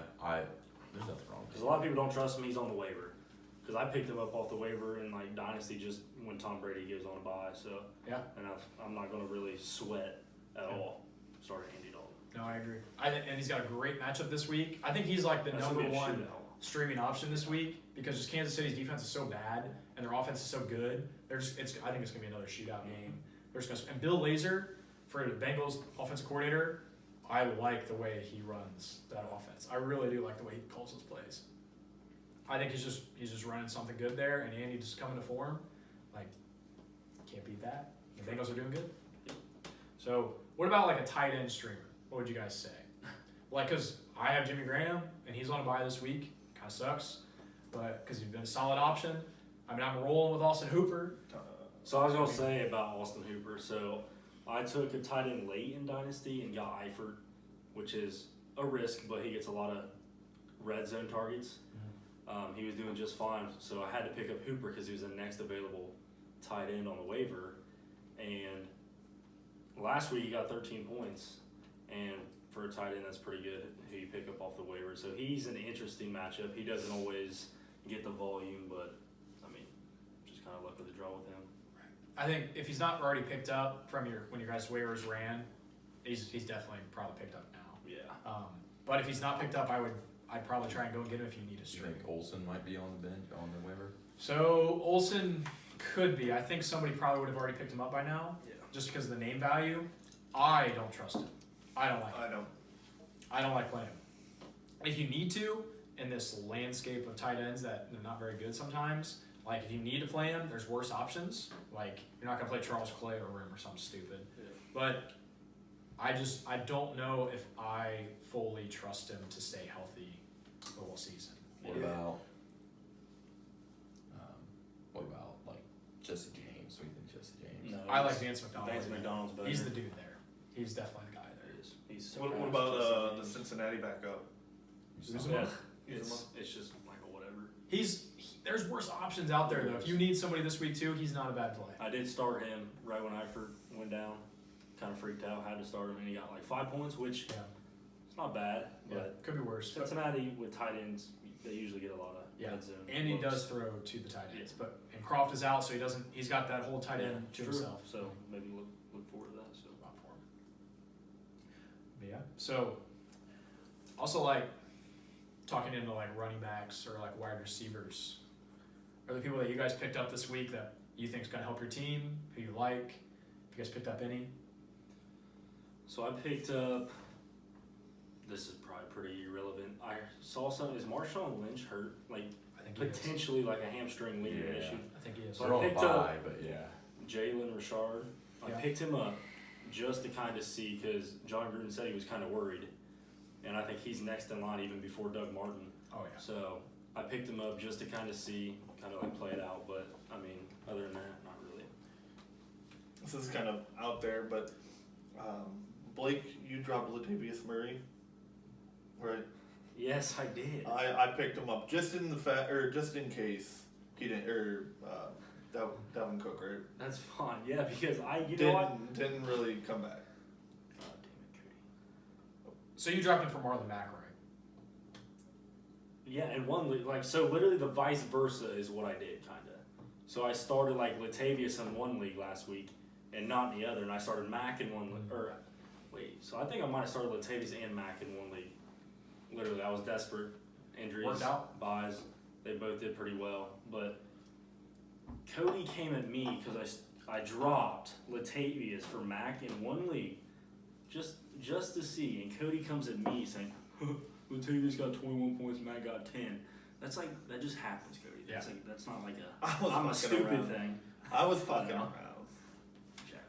Speaker 4: there's nothing wrong with
Speaker 3: because a lot of people don't trust him, he's on the waiver. Because I picked him up off the waiver in like Dynasty just when Tom Brady goes on a bye. So
Speaker 1: Yeah.
Speaker 3: and I'm not going to really sweat at
Speaker 1: Yeah.
Speaker 3: all starting Andy Dalton.
Speaker 1: No, I agree. And he's got a great matchup this week. I think he's like the
Speaker 3: That's
Speaker 1: number
Speaker 3: gonna be a
Speaker 1: one
Speaker 3: shootout.
Speaker 1: streaming option this week because just Kansas City's defense is so bad and their offense is so good. I think it's gonna be another shootout game. And Bill Lazor, for the Bengals offensive coordinator, I like the way he runs that offense. I really do like the way he calls his plays. I think he's just running something good there, and Andy just coming to form. Like, can't beat that. The Bengals are doing good. So, what about like a tight end streamer? What would you guys say? Like, because I have Jimmy Graham, and he's on a bye this week. Kind of sucks, but because he's been a solid option. I mean, I'm rolling with Austin Hooper.
Speaker 3: So I was going to say about Austin Hooper. So I took a tight end late in Dynasty and got Eifert, which is a risk, but he gets a lot of red zone targets. He was doing just fine, so I had to pick up Hooper because he was the next available tight end on the waiver. And last week he got 13 points, and for a tight end, that's pretty good. Who you pick up off the waiver, so he's an interesting matchup. He doesn't always get the volume, but I mean, just kind of luck of the draw with him.
Speaker 1: I think if he's not already picked up from when your guys' waivers ran, he's definitely probably picked up now.
Speaker 3: Yeah.
Speaker 1: But if he's not picked up, I'd probably try and go and get him if you need a
Speaker 4: Do you
Speaker 1: stream.
Speaker 4: think Olsen might be on the bench, on the waiver?
Speaker 1: So Olsen could be. I think somebody probably would have already picked him up by now,
Speaker 3: Yeah.
Speaker 1: just because of the name value. I don't trust him. I don't like him. I don't like playing him. If you need to, in this landscape of tight ends that they're not very good sometimes, like if you need to play him, there's worse options. Like you're not gonna play Charles Clay over him or something stupid.
Speaker 3: Yeah.
Speaker 1: But I don't know if I fully trust him to stay healthy the whole season.
Speaker 4: What
Speaker 3: Yeah.
Speaker 4: about, like Jesse James? What do you think, Jesse James?
Speaker 3: No,
Speaker 1: I like Vance McDonald.
Speaker 3: Vance McDonald's better.
Speaker 1: He's the dude there. He's definitely the guy there.
Speaker 3: He is. He's
Speaker 2: What
Speaker 3: surpassed
Speaker 2: about
Speaker 3: Jesse
Speaker 2: the
Speaker 3: James.
Speaker 2: Cincinnati backup?
Speaker 4: You
Speaker 1: Who's
Speaker 4: saw
Speaker 1: the-
Speaker 4: him?
Speaker 3: Yeah, it's just like a whatever.
Speaker 1: There's worse options out there though. If you need somebody this week too, he's not a bad play.
Speaker 3: I did start him right when Eifert went down. Kind of freaked out. Had to start him, and he got like 5 points, which
Speaker 1: Yeah,
Speaker 3: it's not bad. But
Speaker 1: could be worse. But,
Speaker 3: Cincinnati with tight ends, they usually get a lot of
Speaker 1: Yeah.
Speaker 3: red zone.
Speaker 1: and he
Speaker 3: looks.
Speaker 1: does throw to the tight ends, but and Croft is out, so he's got that whole tight end to
Speaker 3: True.
Speaker 1: himself.
Speaker 3: So maybe look forward to that. So
Speaker 1: Not for him. But yeah. So also like talking into like running backs or like wide receivers. Are the people that you guys picked up this week that you think is gonna help your team? Who you like? If you guys picked up any?
Speaker 3: I picked up. This is probably pretty irrelevant. I saw some. Is Marshawn Lynch hurt? Like
Speaker 1: I think he is.
Speaker 3: potentially like a hamstring ligament
Speaker 4: Yeah.
Speaker 3: issue.
Speaker 1: I think he is.
Speaker 3: So
Speaker 4: They're
Speaker 3: I
Speaker 4: on
Speaker 3: picked
Speaker 4: bye,
Speaker 3: up-
Speaker 4: but yeah.
Speaker 3: Jalen Richard. I
Speaker 1: Yeah.
Speaker 3: picked him up just to kind of see because John Gruden said he was kind of worried, and I think he's next in line even before Doug Martin.
Speaker 1: Oh yeah.
Speaker 3: So I picked him up just to kind of see, kind of like play it out. But I mean, other than that, not really.
Speaker 2: This is kind of out there, but Blake, you dropped Latavius Murray, right?
Speaker 3: Yes, I did.
Speaker 2: I picked him up just in just in case he didn't, Dalvin Cook, right?
Speaker 3: That's fine. Yeah, because you know what?
Speaker 2: Didn't really come back.
Speaker 3: God damn it, Cody.
Speaker 1: So you dropped him for Marlon Mack, right?
Speaker 3: Yeah, and one league, like so, literally the vice versa is what I did, kind of. So I started like Latavius in one league last week, and not in the other, and I started Mack in one league. Or wait, so I think I might have started Latavius and Mack in one league. Literally, I was desperate. Injuries,
Speaker 1: Worked out.
Speaker 3: buys, they both did pretty well. But Cody came at me because I dropped Latavius for Mack in one league, just to see, and Cody comes at me saying, Latavius got 21 points, Matt got 10. That's like, that just happens, Cody. That's like, that's not like
Speaker 2: I was
Speaker 3: I'm a
Speaker 2: fucking
Speaker 3: stupid
Speaker 2: around.
Speaker 3: thing.
Speaker 2: I was fucking
Speaker 3: No.
Speaker 2: around.
Speaker 3: Jack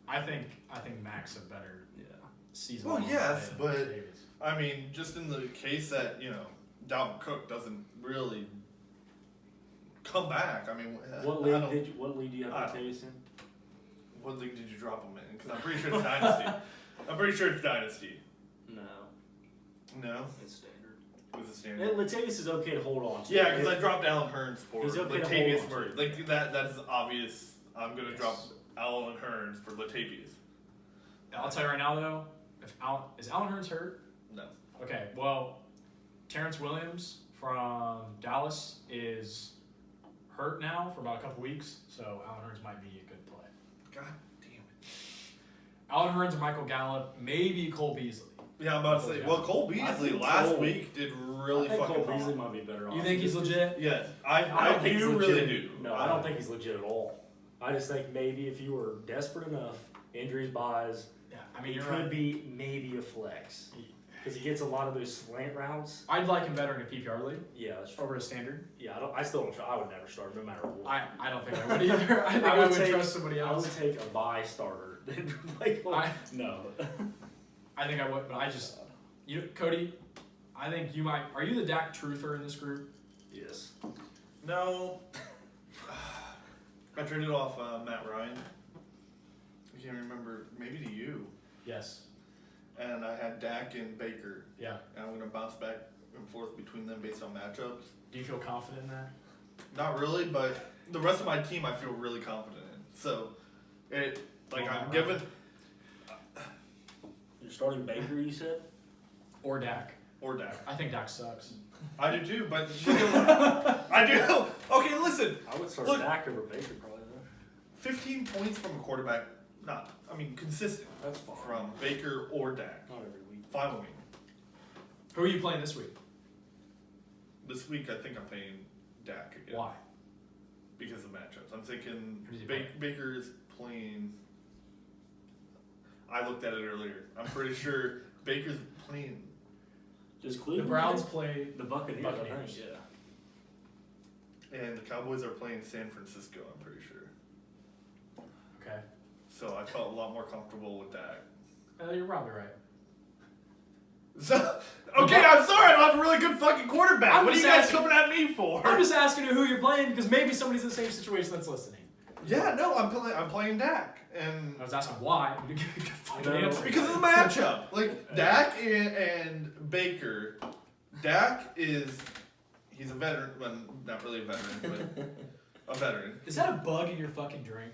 Speaker 3: Wagon.
Speaker 1: I think Mack's a better
Speaker 3: Yeah.
Speaker 1: season.
Speaker 2: Well,
Speaker 1: long
Speaker 2: yes,
Speaker 1: play than
Speaker 2: but-
Speaker 1: Latavius.
Speaker 2: I mean, just in the case that Dalvin Cook doesn't really come back. I mean,
Speaker 3: What league do you have
Speaker 2: I don't-
Speaker 3: Latavius in?
Speaker 2: What league did you drop him in? Because I'm pretty sure it's Dynasty. I'm pretty sure it's Dynasty.
Speaker 3: No,
Speaker 2: No,
Speaker 3: it's standard.
Speaker 2: it was a
Speaker 3: And
Speaker 2: standard.
Speaker 3: Latavius is okay to hold on to.
Speaker 2: Yeah, because I dropped Alan Hearns for
Speaker 3: He's okay to
Speaker 2: Latavius
Speaker 3: hold on
Speaker 2: Murray.
Speaker 3: to.
Speaker 2: Like that's obvious. I'm gonna
Speaker 1: Yes.
Speaker 2: drop Alan Hearns for Latavius.
Speaker 1: I'll tell you right now though, is Alan Hearns hurt?
Speaker 2: No.
Speaker 1: Okay, well, Terrence Williams from Dallas is hurt now for about a couple weeks, so Alan Hearns might be a good play.
Speaker 2: God damn it.
Speaker 1: Alan Hearns or Michael Gallup, maybe Cole Beasley.
Speaker 2: Yeah, I'm about to say. Well, Cole Beasley
Speaker 3: think
Speaker 2: last
Speaker 3: Cole-
Speaker 2: week did really
Speaker 3: I think
Speaker 2: fucking
Speaker 3: Cole Beasley
Speaker 2: well.
Speaker 3: might be better off.
Speaker 1: You think he's legit?
Speaker 2: Yes,
Speaker 3: I
Speaker 2: I
Speaker 3: don't think he's
Speaker 2: do
Speaker 3: legit.
Speaker 2: really do.
Speaker 3: No, I don't think he's legit at all. I just think maybe if you were desperate enough, injuries, buys,
Speaker 1: Yeah, I mean
Speaker 3: he
Speaker 1: you're
Speaker 3: could
Speaker 1: right.
Speaker 3: be maybe a flex because he gets a lot of those slant routes.
Speaker 1: I'd like him better in a PPR league
Speaker 3: Yeah, that's true.
Speaker 1: over a standard.
Speaker 3: Yeah, I still don't. I would never start, no matter what.
Speaker 1: I don't think I would either. I think I would
Speaker 3: take-
Speaker 1: trust somebody
Speaker 3: I
Speaker 1: else.
Speaker 3: would take a buy starter. like, no.
Speaker 1: I think I would, but Cody, I think you might. Are you the Dak truther in this group?
Speaker 3: Yes.
Speaker 2: No. I traded off Matt Ryan. I can't remember. Maybe to you.
Speaker 1: Yes.
Speaker 2: And I had Dak and Baker.
Speaker 1: Yeah.
Speaker 2: And I'm gonna bounce back and forth between them based on matchups.
Speaker 1: Do you feel confident in that?
Speaker 2: Not really, but the rest of my team I feel really confident in. So, I'm
Speaker 1: Well,
Speaker 2: given.
Speaker 3: You're starting Baker, you said?
Speaker 1: Or Dak.
Speaker 2: or Dak.
Speaker 1: I think Dak sucks.
Speaker 2: I do too, but I do. Okay, listen.
Speaker 3: I would start
Speaker 2: Look.
Speaker 3: Dak over Baker probably though.
Speaker 2: 15 points from a quarterback, consistent
Speaker 3: That's fine.
Speaker 2: from Baker or Dak.
Speaker 3: Not every week.
Speaker 2: Fine with me.
Speaker 1: Who are you playing this week?
Speaker 2: This week, I think I'm playing Dak again.
Speaker 1: Why?
Speaker 2: Because of matchups. I'm thinking
Speaker 1: Who does he play?
Speaker 2: Baker is playing. I looked at it earlier. I'm pretty sure Baker's playing.
Speaker 3: Just
Speaker 1: The
Speaker 3: Cleveland.
Speaker 1: Browns play.
Speaker 3: The Buccaneers.
Speaker 1: Buccaneers.
Speaker 3: I think. Yeah.
Speaker 2: And the Cowboys are playing San Francisco, I'm pretty sure.
Speaker 1: Okay.
Speaker 2: So I felt a lot more comfortable with Dak.
Speaker 1: You're probably right.
Speaker 2: So, okay, I'm sorry, I don't have a really good fucking quarterback.
Speaker 1: I'm
Speaker 2: What are you
Speaker 1: just
Speaker 2: guys
Speaker 1: asking-
Speaker 2: coming at me for?
Speaker 1: I'm just asking you who you're playing because maybe somebody's in the same situation that's listening.
Speaker 2: Yeah, no, I'm playing Dak. And
Speaker 1: I was asking why. You didn't give me a good fucking
Speaker 3: No.
Speaker 1: answer.
Speaker 2: because of the matchup. Like, Dak and Baker. Dak he's a veteran, well, not really a veteran, but a veteran.
Speaker 1: Is that a bug in your fucking drink?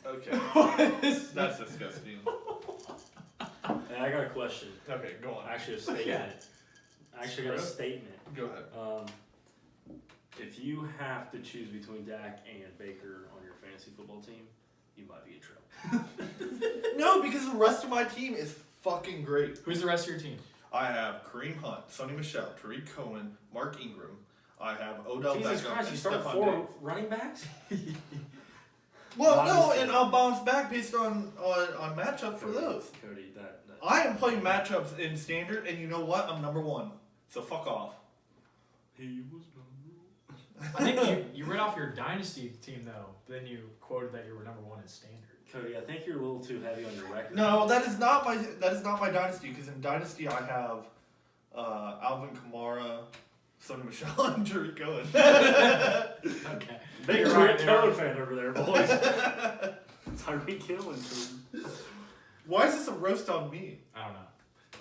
Speaker 2: Okay,
Speaker 1: What is
Speaker 2: that's disgusting.
Speaker 3: Hey, I got a question.
Speaker 2: Okay, go on.
Speaker 3: Actually, a statement.
Speaker 1: Yeah.
Speaker 3: I actually got a statement.
Speaker 2: Go ahead.
Speaker 3: If you have to choose between Dak and Baker on your fantasy football team, you might be in trouble.
Speaker 2: No, because the rest of my team is fucking great.
Speaker 1: Who's the rest of your team?
Speaker 2: I have Kareem Hunt, Sonny Michel, Tariq Cohen, Mark Ingram. I have Odell
Speaker 3: Jesus
Speaker 2: Beckham,
Speaker 3: Christ, you
Speaker 2: and
Speaker 3: start
Speaker 2: Stephon
Speaker 3: 4
Speaker 2: Diggs.
Speaker 3: running backs?
Speaker 2: Well,
Speaker 3: Not
Speaker 2: no,
Speaker 3: just-
Speaker 2: and I'll bounce back based on matchups for those.
Speaker 3: Cody, that
Speaker 2: I am playing matchups in standard, and you know what? I'm number one. So fuck off.
Speaker 3: he was number
Speaker 1: I think you read off your dynasty team though. But then you quoted that you were number one in standard.
Speaker 3: Cody, I think you're a little too heavy on your record.
Speaker 2: No, that is not my dynasty. Because in dynasty, I have Alvin Kamara, Sonny Michel, and Tariq Cohen.
Speaker 1: Okay.
Speaker 3: Big
Speaker 1: You're
Speaker 3: Tariq
Speaker 1: right,
Speaker 3: Cohen fan over there, boys. Tyreek Hill and
Speaker 2: Why is this a roast on me?
Speaker 1: I don't know,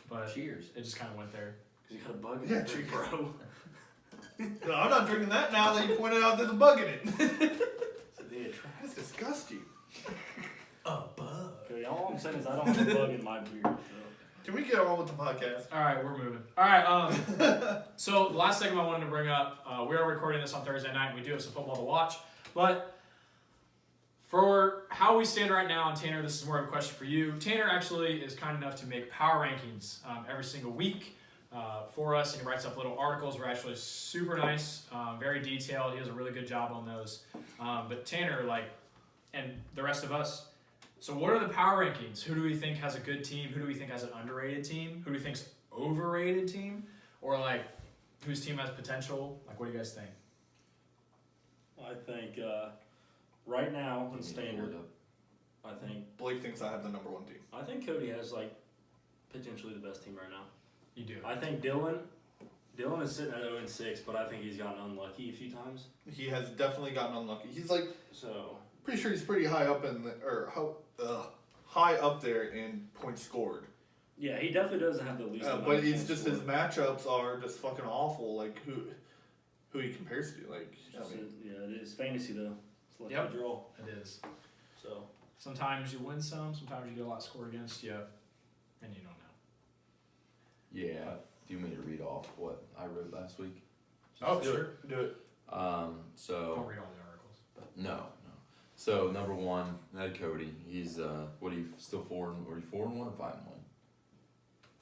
Speaker 1: but
Speaker 4: Cheers.
Speaker 1: it just kind of went there.
Speaker 3: Cause you got a bug in
Speaker 2: Yeah,
Speaker 3: your drink,
Speaker 2: cheers.
Speaker 3: bro.
Speaker 2: No, I'm not drinking that now that you pointed out there's a bug in it.
Speaker 3: So they attract.
Speaker 2: That's disgusting.
Speaker 1: A bug.
Speaker 3: Cody, all I'm saying is I don't have a bug in my beer. So.
Speaker 2: Can we get on with the podcast?
Speaker 1: All right, we're moving. All right. So the last segment I wanted to bring up, we are recording this on Thursday night. We do have some football to watch, but for how we stand right now, and Tanner, this is more of a question for you. Tanner actually is kind enough to make power rankings every single week for us, and he writes up little articles. We're actually super nice, very detailed. He does a really good job on those. But Tanner, and the rest of us. So what are the power rankings? Who do we think has a good team? Who do we think has an underrated team? Who do we think's overrated team? Or whose team has potential? What do you guys think?
Speaker 3: I think right now in standard, I think
Speaker 2: Blake thinks I have the number one team.
Speaker 3: Cody has potentially the best team right now.
Speaker 1: You do.
Speaker 3: I think Dylan is sitting at 0-6, but I think he's gotten unlucky a few times.
Speaker 2: He has definitely gotten unlucky. He's
Speaker 3: So
Speaker 2: pretty sure he's pretty high up in high up there in points scored.
Speaker 3: yeah, he definitely doesn't have the least. amount
Speaker 2: But
Speaker 3: of
Speaker 2: it's
Speaker 3: points
Speaker 2: just his
Speaker 3: scored.
Speaker 2: matchups are just fucking awful. Who he compares to.
Speaker 3: Yeah, it is fantasy though. It's like
Speaker 1: Yep.
Speaker 3: a draw.
Speaker 1: It is.
Speaker 3: So
Speaker 1: Sometimes you win some, sometimes you get a lot scored against you, and you don't know.
Speaker 4: Yeah. Do you want me to read off what I wrote last week?
Speaker 1: Oh,
Speaker 2: do
Speaker 1: sure.
Speaker 2: it. Do it.
Speaker 4: So
Speaker 1: Don't read all the articles.
Speaker 4: no. So number one, I had Cody. He's what are you still 4-1 or 5-1?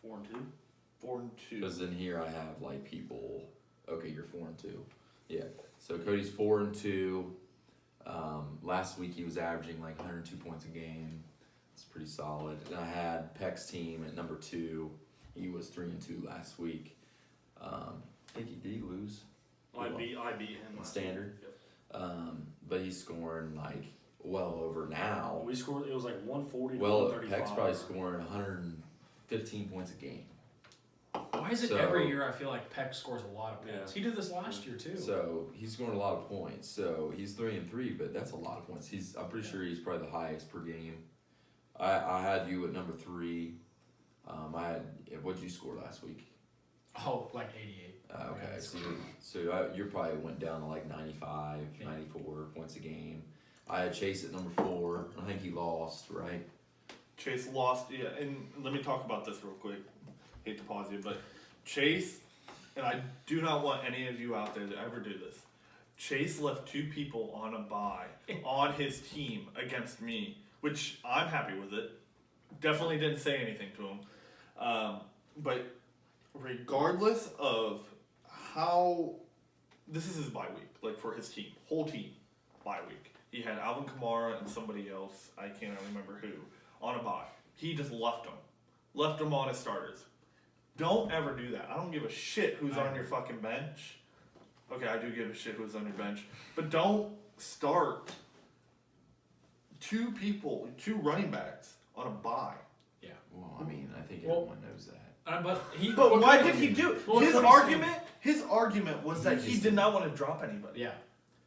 Speaker 3: 4-2.
Speaker 2: 4-2.
Speaker 4: Because in here I have people. Okay, you're 4-2. Yeah. So Cody's 4-2. Last week he was averaging 102 points a game. It's pretty solid. And I had Peck's team at number 2. He was 3-2 last week. Did he lose?
Speaker 3: I beat him. last
Speaker 4: Standard.
Speaker 3: week. Yep.
Speaker 4: But he's scoring well over now.
Speaker 3: We scored. It was 140 to
Speaker 4: Well,
Speaker 3: 135.
Speaker 4: Peck's probably scoring 115 points a game.
Speaker 1: Why is it
Speaker 4: So-
Speaker 1: every year I feel like Peck scores a lot of points?
Speaker 3: Yeah.
Speaker 1: He did this last year too.
Speaker 4: So he's scoring a lot of points. So he's 3-3, but that's a lot of points. I'm pretty sure he's probably the highest per game. I had you at number 3. What'd you score last week?
Speaker 1: 88.
Speaker 4: Okay,
Speaker 1: Yeah,
Speaker 4: so you probably went down to 95, 94 points a game. I had Chase at number 4. I think he lost, right?
Speaker 2: Chase lost. Yeah, and let me talk about this real quick. Hate to pause you, but Chase, and I do not want any of you out there to ever do this. Chase left 2 people on a bye on his team against me, which I'm happy with it. Definitely didn't say anything to him. But regardless of how, this is his bye week, like for his team, whole team, bye week. He had Alvin Kamara and somebody else, I can't remember who, on a bye. He just left them on his starters. Don't ever do that. I don't give a shit who's on your fucking bench. Okay, I do give a shit who's on your bench. But don't start 2 running backs on a bye.
Speaker 4: Well, I mean, I think
Speaker 1: Well,
Speaker 4: everyone knows that.
Speaker 1: But
Speaker 2: Why did he do it?
Speaker 1: Well,
Speaker 2: His argument was that he did not want to drop anybody.
Speaker 1: Yeah,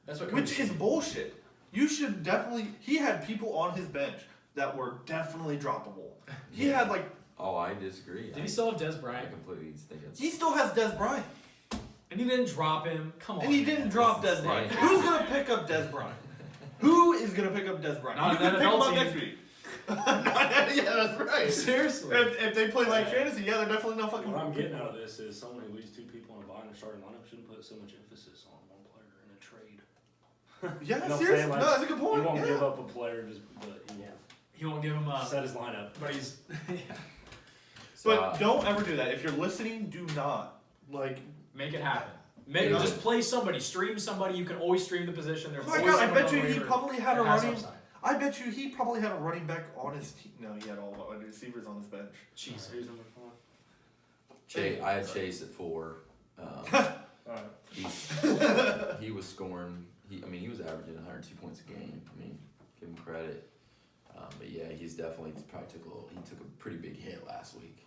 Speaker 1: that's what.
Speaker 2: Which is bullshit. You should definitely. He had people on his bench that were definitely droppable. He had like.
Speaker 4: Oh, I disagree.
Speaker 1: Did he still have Des
Speaker 4: I
Speaker 1: Bryant?
Speaker 4: completely think it's.
Speaker 2: He still has Des Bryant,
Speaker 1: And he didn't drop him. Come on.
Speaker 2: and he
Speaker 1: man.
Speaker 2: didn't drop Des Bryant. Who's gonna pick up Des Bryant? Who is gonna pick up Des Bryant?
Speaker 1: Not
Speaker 2: You
Speaker 1: an
Speaker 2: can pick
Speaker 1: NFL
Speaker 2: him up
Speaker 1: team.
Speaker 2: next week. Yeah, that's right.
Speaker 1: Seriously.
Speaker 2: If they play like fantasy, yeah, they're definitely not fucking.
Speaker 3: What I'm getting out of this is someone who leaves 2 people in a bye in their starting lineup shouldn't put so much emphasis on one player in a trade.
Speaker 2: Yeah,
Speaker 3: You know what I'm
Speaker 2: seriously.
Speaker 3: saying? Like,
Speaker 2: No, that's a good
Speaker 3: He
Speaker 2: point.
Speaker 3: won't
Speaker 2: Yeah.
Speaker 3: give up a player, but he won't
Speaker 1: He won't give him up.
Speaker 3: set his lineup.
Speaker 1: But he's.
Speaker 4: So,
Speaker 2: But don't ever do that. If you're listening, do not. Like,
Speaker 1: Make it happen. Maybe
Speaker 2: You know?
Speaker 1: just play somebody, stream somebody. You can always stream the position. There's
Speaker 2: oh my
Speaker 1: always
Speaker 2: god, I
Speaker 1: someone
Speaker 2: bet
Speaker 1: on
Speaker 2: you
Speaker 1: the
Speaker 2: he
Speaker 1: waiver
Speaker 2: probably had a
Speaker 1: that has
Speaker 2: running.
Speaker 1: upside.
Speaker 2: I bet you he probably had a running back on his team. No, he had all the receivers on his bench.
Speaker 1: Jesus.
Speaker 3: Who's number 5?
Speaker 4: I had Chase at 4.
Speaker 3: Alright.
Speaker 4: He was scoring. He was averaging 102 points a game. I mean, give him credit. But yeah, he's definitely he took a pretty big hit last week.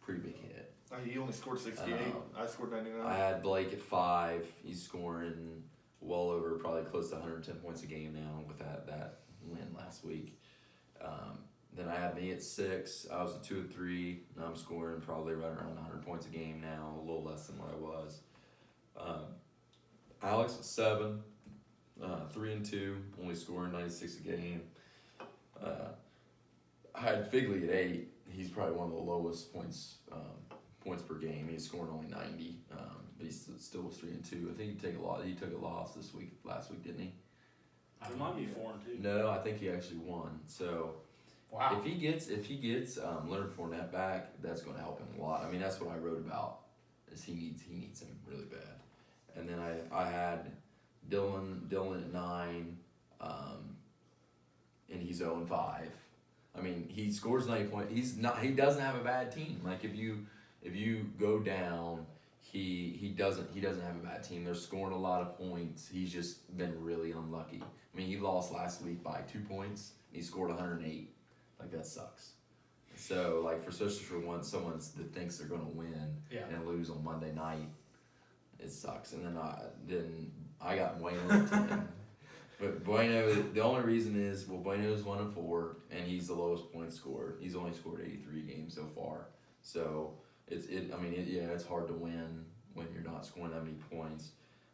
Speaker 4: Pretty big hit.
Speaker 2: He only scored 68. I scored 99.
Speaker 4: I had Blake at 5. He's scoring well over, probably close to 110 points a game now with that win last week. Then I had me at 6. I was at 2 and 3. Now I'm scoring probably right around 100 points a game now, a little less than what I was. Alex at 7, 3 and 2, only scoring 96 a game. I had Figley at 8. He's probably one of the lowest points per game. He's scoring only 90, but he still was 3 and 2. I think he took a loss last week, didn't he?
Speaker 3: It might be 4 and 2.
Speaker 4: No, I think he actually won. So
Speaker 1: Wow.
Speaker 4: if he gets Leonard Fournette back, that's going to help him a lot. I mean, that's what I wrote about. Is he needs him really bad. And then I had Dylan at 9, and he's 0 and 5. I mean, he scores 90 points. He doesn't have a bad team. Like if you go down, he doesn't have a bad team. They're scoring a lot of points. He's just been really unlucky. I mean, he lost last week by 2 points. He scored 108. Like that sucks. So like especially for someone that thinks they're gonna win and lose on Monday night, it sucks. And then I got Bueno at 10. But Bueno, the only reason is Bueno's 1 and 4, and he's the lowest point scorer. He's only scored 83 games so far. So it's hard to win when you're not scoring that many points.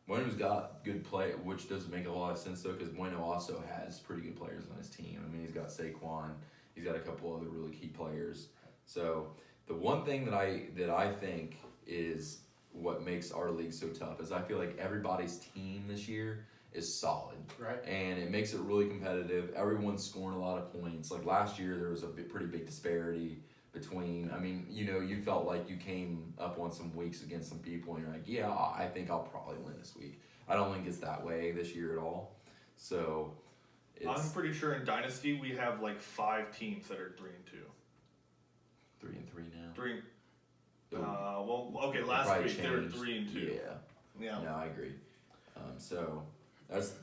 Speaker 4: Bueno's got good play, which doesn't make a lot of sense though, because Bueno also has pretty good players on his team. I mean, he's got Saquon, he's got a couple other really key players. So the one thing that I think is what makes our league so tough is I feel like everybody's team this year is solid.
Speaker 1: Right.
Speaker 4: And it makes it really competitive. Everyone's scoring a lot of points. Like last year, there was a pretty big disparity between, you felt like you came up on some weeks against some people and you're like, yeah, I think I'll probably win this week. I don't think it's that way this year at all. So
Speaker 2: I'm pretty sure in Dynasty we have like 5 teams that are 3 and 2.
Speaker 4: 3 and 3 now.
Speaker 2: 3.
Speaker 4: It'll
Speaker 2: Last
Speaker 4: probably
Speaker 2: week they were
Speaker 4: change.
Speaker 2: 3 and 2.
Speaker 4: Yeah. No, I agree. So that's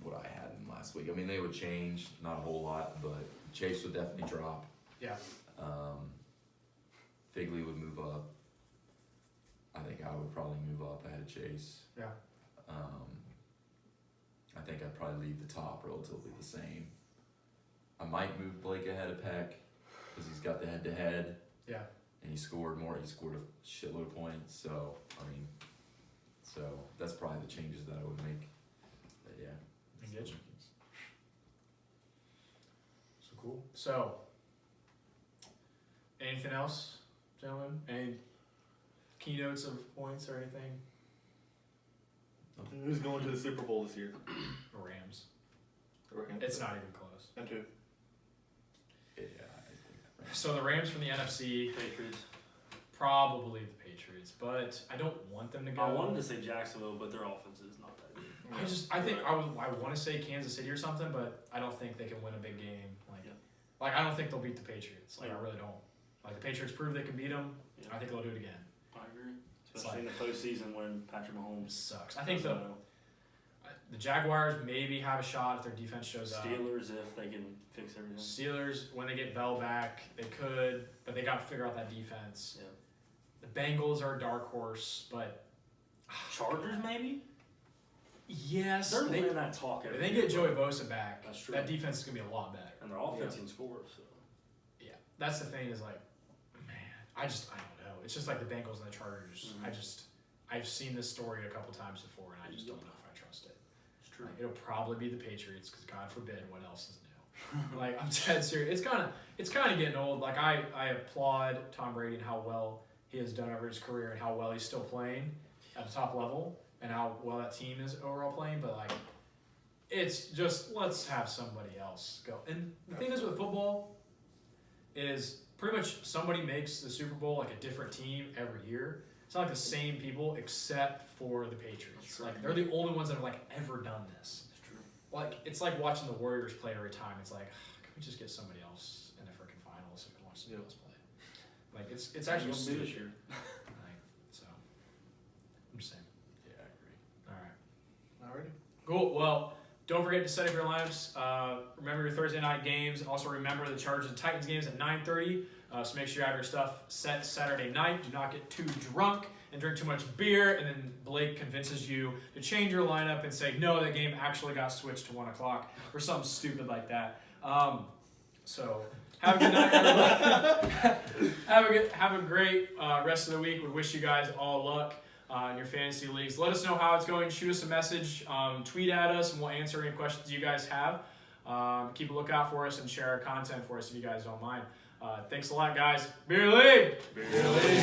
Speaker 4: what I had in last week. I mean, they would change, not a whole lot, but Chase would definitely drop.
Speaker 1: Yeah.
Speaker 4: Figley would move up. I think I would probably move up ahead of Chase.
Speaker 1: Yeah.
Speaker 4: I think I'd probably leave the top relatively the same. I might move Blake ahead of Peck because he's got the head-to-head.
Speaker 1: Yeah.
Speaker 4: And he scored more. He scored a shitload of points. So that's probably the changes that I would make. But yeah.
Speaker 1: I get you. So Cool. So, anything else, gentlemen? Any keynotes of points or anything?
Speaker 2: Who's going to the Super Bowl this year?
Speaker 1: Rams.
Speaker 2: Rams.
Speaker 1: It's not even close.
Speaker 2: And who?
Speaker 4: Yeah, I think.
Speaker 1: So the Rams from the NFC,
Speaker 3: Patriots.
Speaker 1: probably the Patriots, but I don't want them to go.
Speaker 3: I wanted to say Jacksonville, but their offense is not that good.
Speaker 1: I want to say Kansas City or something, but I don't think they can win a big game. Like I don't think they'll beat the Patriots. Like I really don't. Like the Patriots proved they can beat them.
Speaker 3: Yeah.
Speaker 1: I think they'll do it again.
Speaker 3: I agree.
Speaker 1: It's
Speaker 3: Especially in the postseason when Patrick
Speaker 1: It
Speaker 3: Mahomes
Speaker 1: sucks. I think
Speaker 3: doesn't
Speaker 1: the
Speaker 3: know.
Speaker 1: Jaguars maybe have a shot if their defense shows up.
Speaker 3: Steelers if they can fix everything.
Speaker 1: Steelers, when they get Bell back, they could, but they got to figure out that defense.
Speaker 3: Yeah.
Speaker 1: The Bengals are a dark horse, but
Speaker 3: Chargers maybe?
Speaker 1: yes,
Speaker 3: They're
Speaker 1: they
Speaker 3: winning that talk every
Speaker 1: get
Speaker 3: year,
Speaker 1: Joey
Speaker 3: but-
Speaker 1: Bosa back.
Speaker 3: That's true.
Speaker 1: That defense is gonna be a lot better.
Speaker 3: And their offense can score, so.
Speaker 1: Yeah, that's the thing. Is like, man, I don't know. It's just like the Bengals and the Chargers.
Speaker 3: Mhm.
Speaker 1: I've seen this story a couple times before, and I just don't know if I trust it.
Speaker 3: It's true.
Speaker 1: Like, it'll probably be the Patriots because God forbid, what else is new? Like I'm dead serious. It's kind of getting old. Like I applaud Tom Brady and how well he has done over his career and how well he's still playing at the top level and how well that team is overall playing. But like, it's just let's have somebody else go. And the thing is with football is pretty much somebody makes the Super Bowl like a different team every year. It's not like the same people except for the Patriots. Like they're the only ones that have like ever done this.
Speaker 3: It's true.
Speaker 1: Like it's like watching the Warriors play every time. It's like, can we just get somebody else in the freaking finals so we can watch somebody else play? Like it's actually
Speaker 3: It's gonna be this
Speaker 1: stupid.
Speaker 3: year.
Speaker 1: Like, so I'm just saying.
Speaker 4: Yeah, I agree.
Speaker 1: All right.
Speaker 2: Alrighty.
Speaker 1: Cool. Well, don't forget to set up your lineups. Remember your Thursday night games. Also remember the Chargers and Titans games at 9:30. So make sure you have your stuff set Saturday night. Do not get too drunk and drink too much beer, and then Blake convinces you to change your lineup and say, no, that game actually got switched to 1 o'clock or something stupid like that. So have a good night, everybody. have a great rest of the week. We wish you guys all luck in your fantasy leagues. Let us know how it's going. Shoot us a message. Tweet at us, and we'll answer any questions you guys have. Keep a lookout for us and share our content for us if you guys don't mind. Thanks a lot, guys. Beer League!
Speaker 2: Beer League.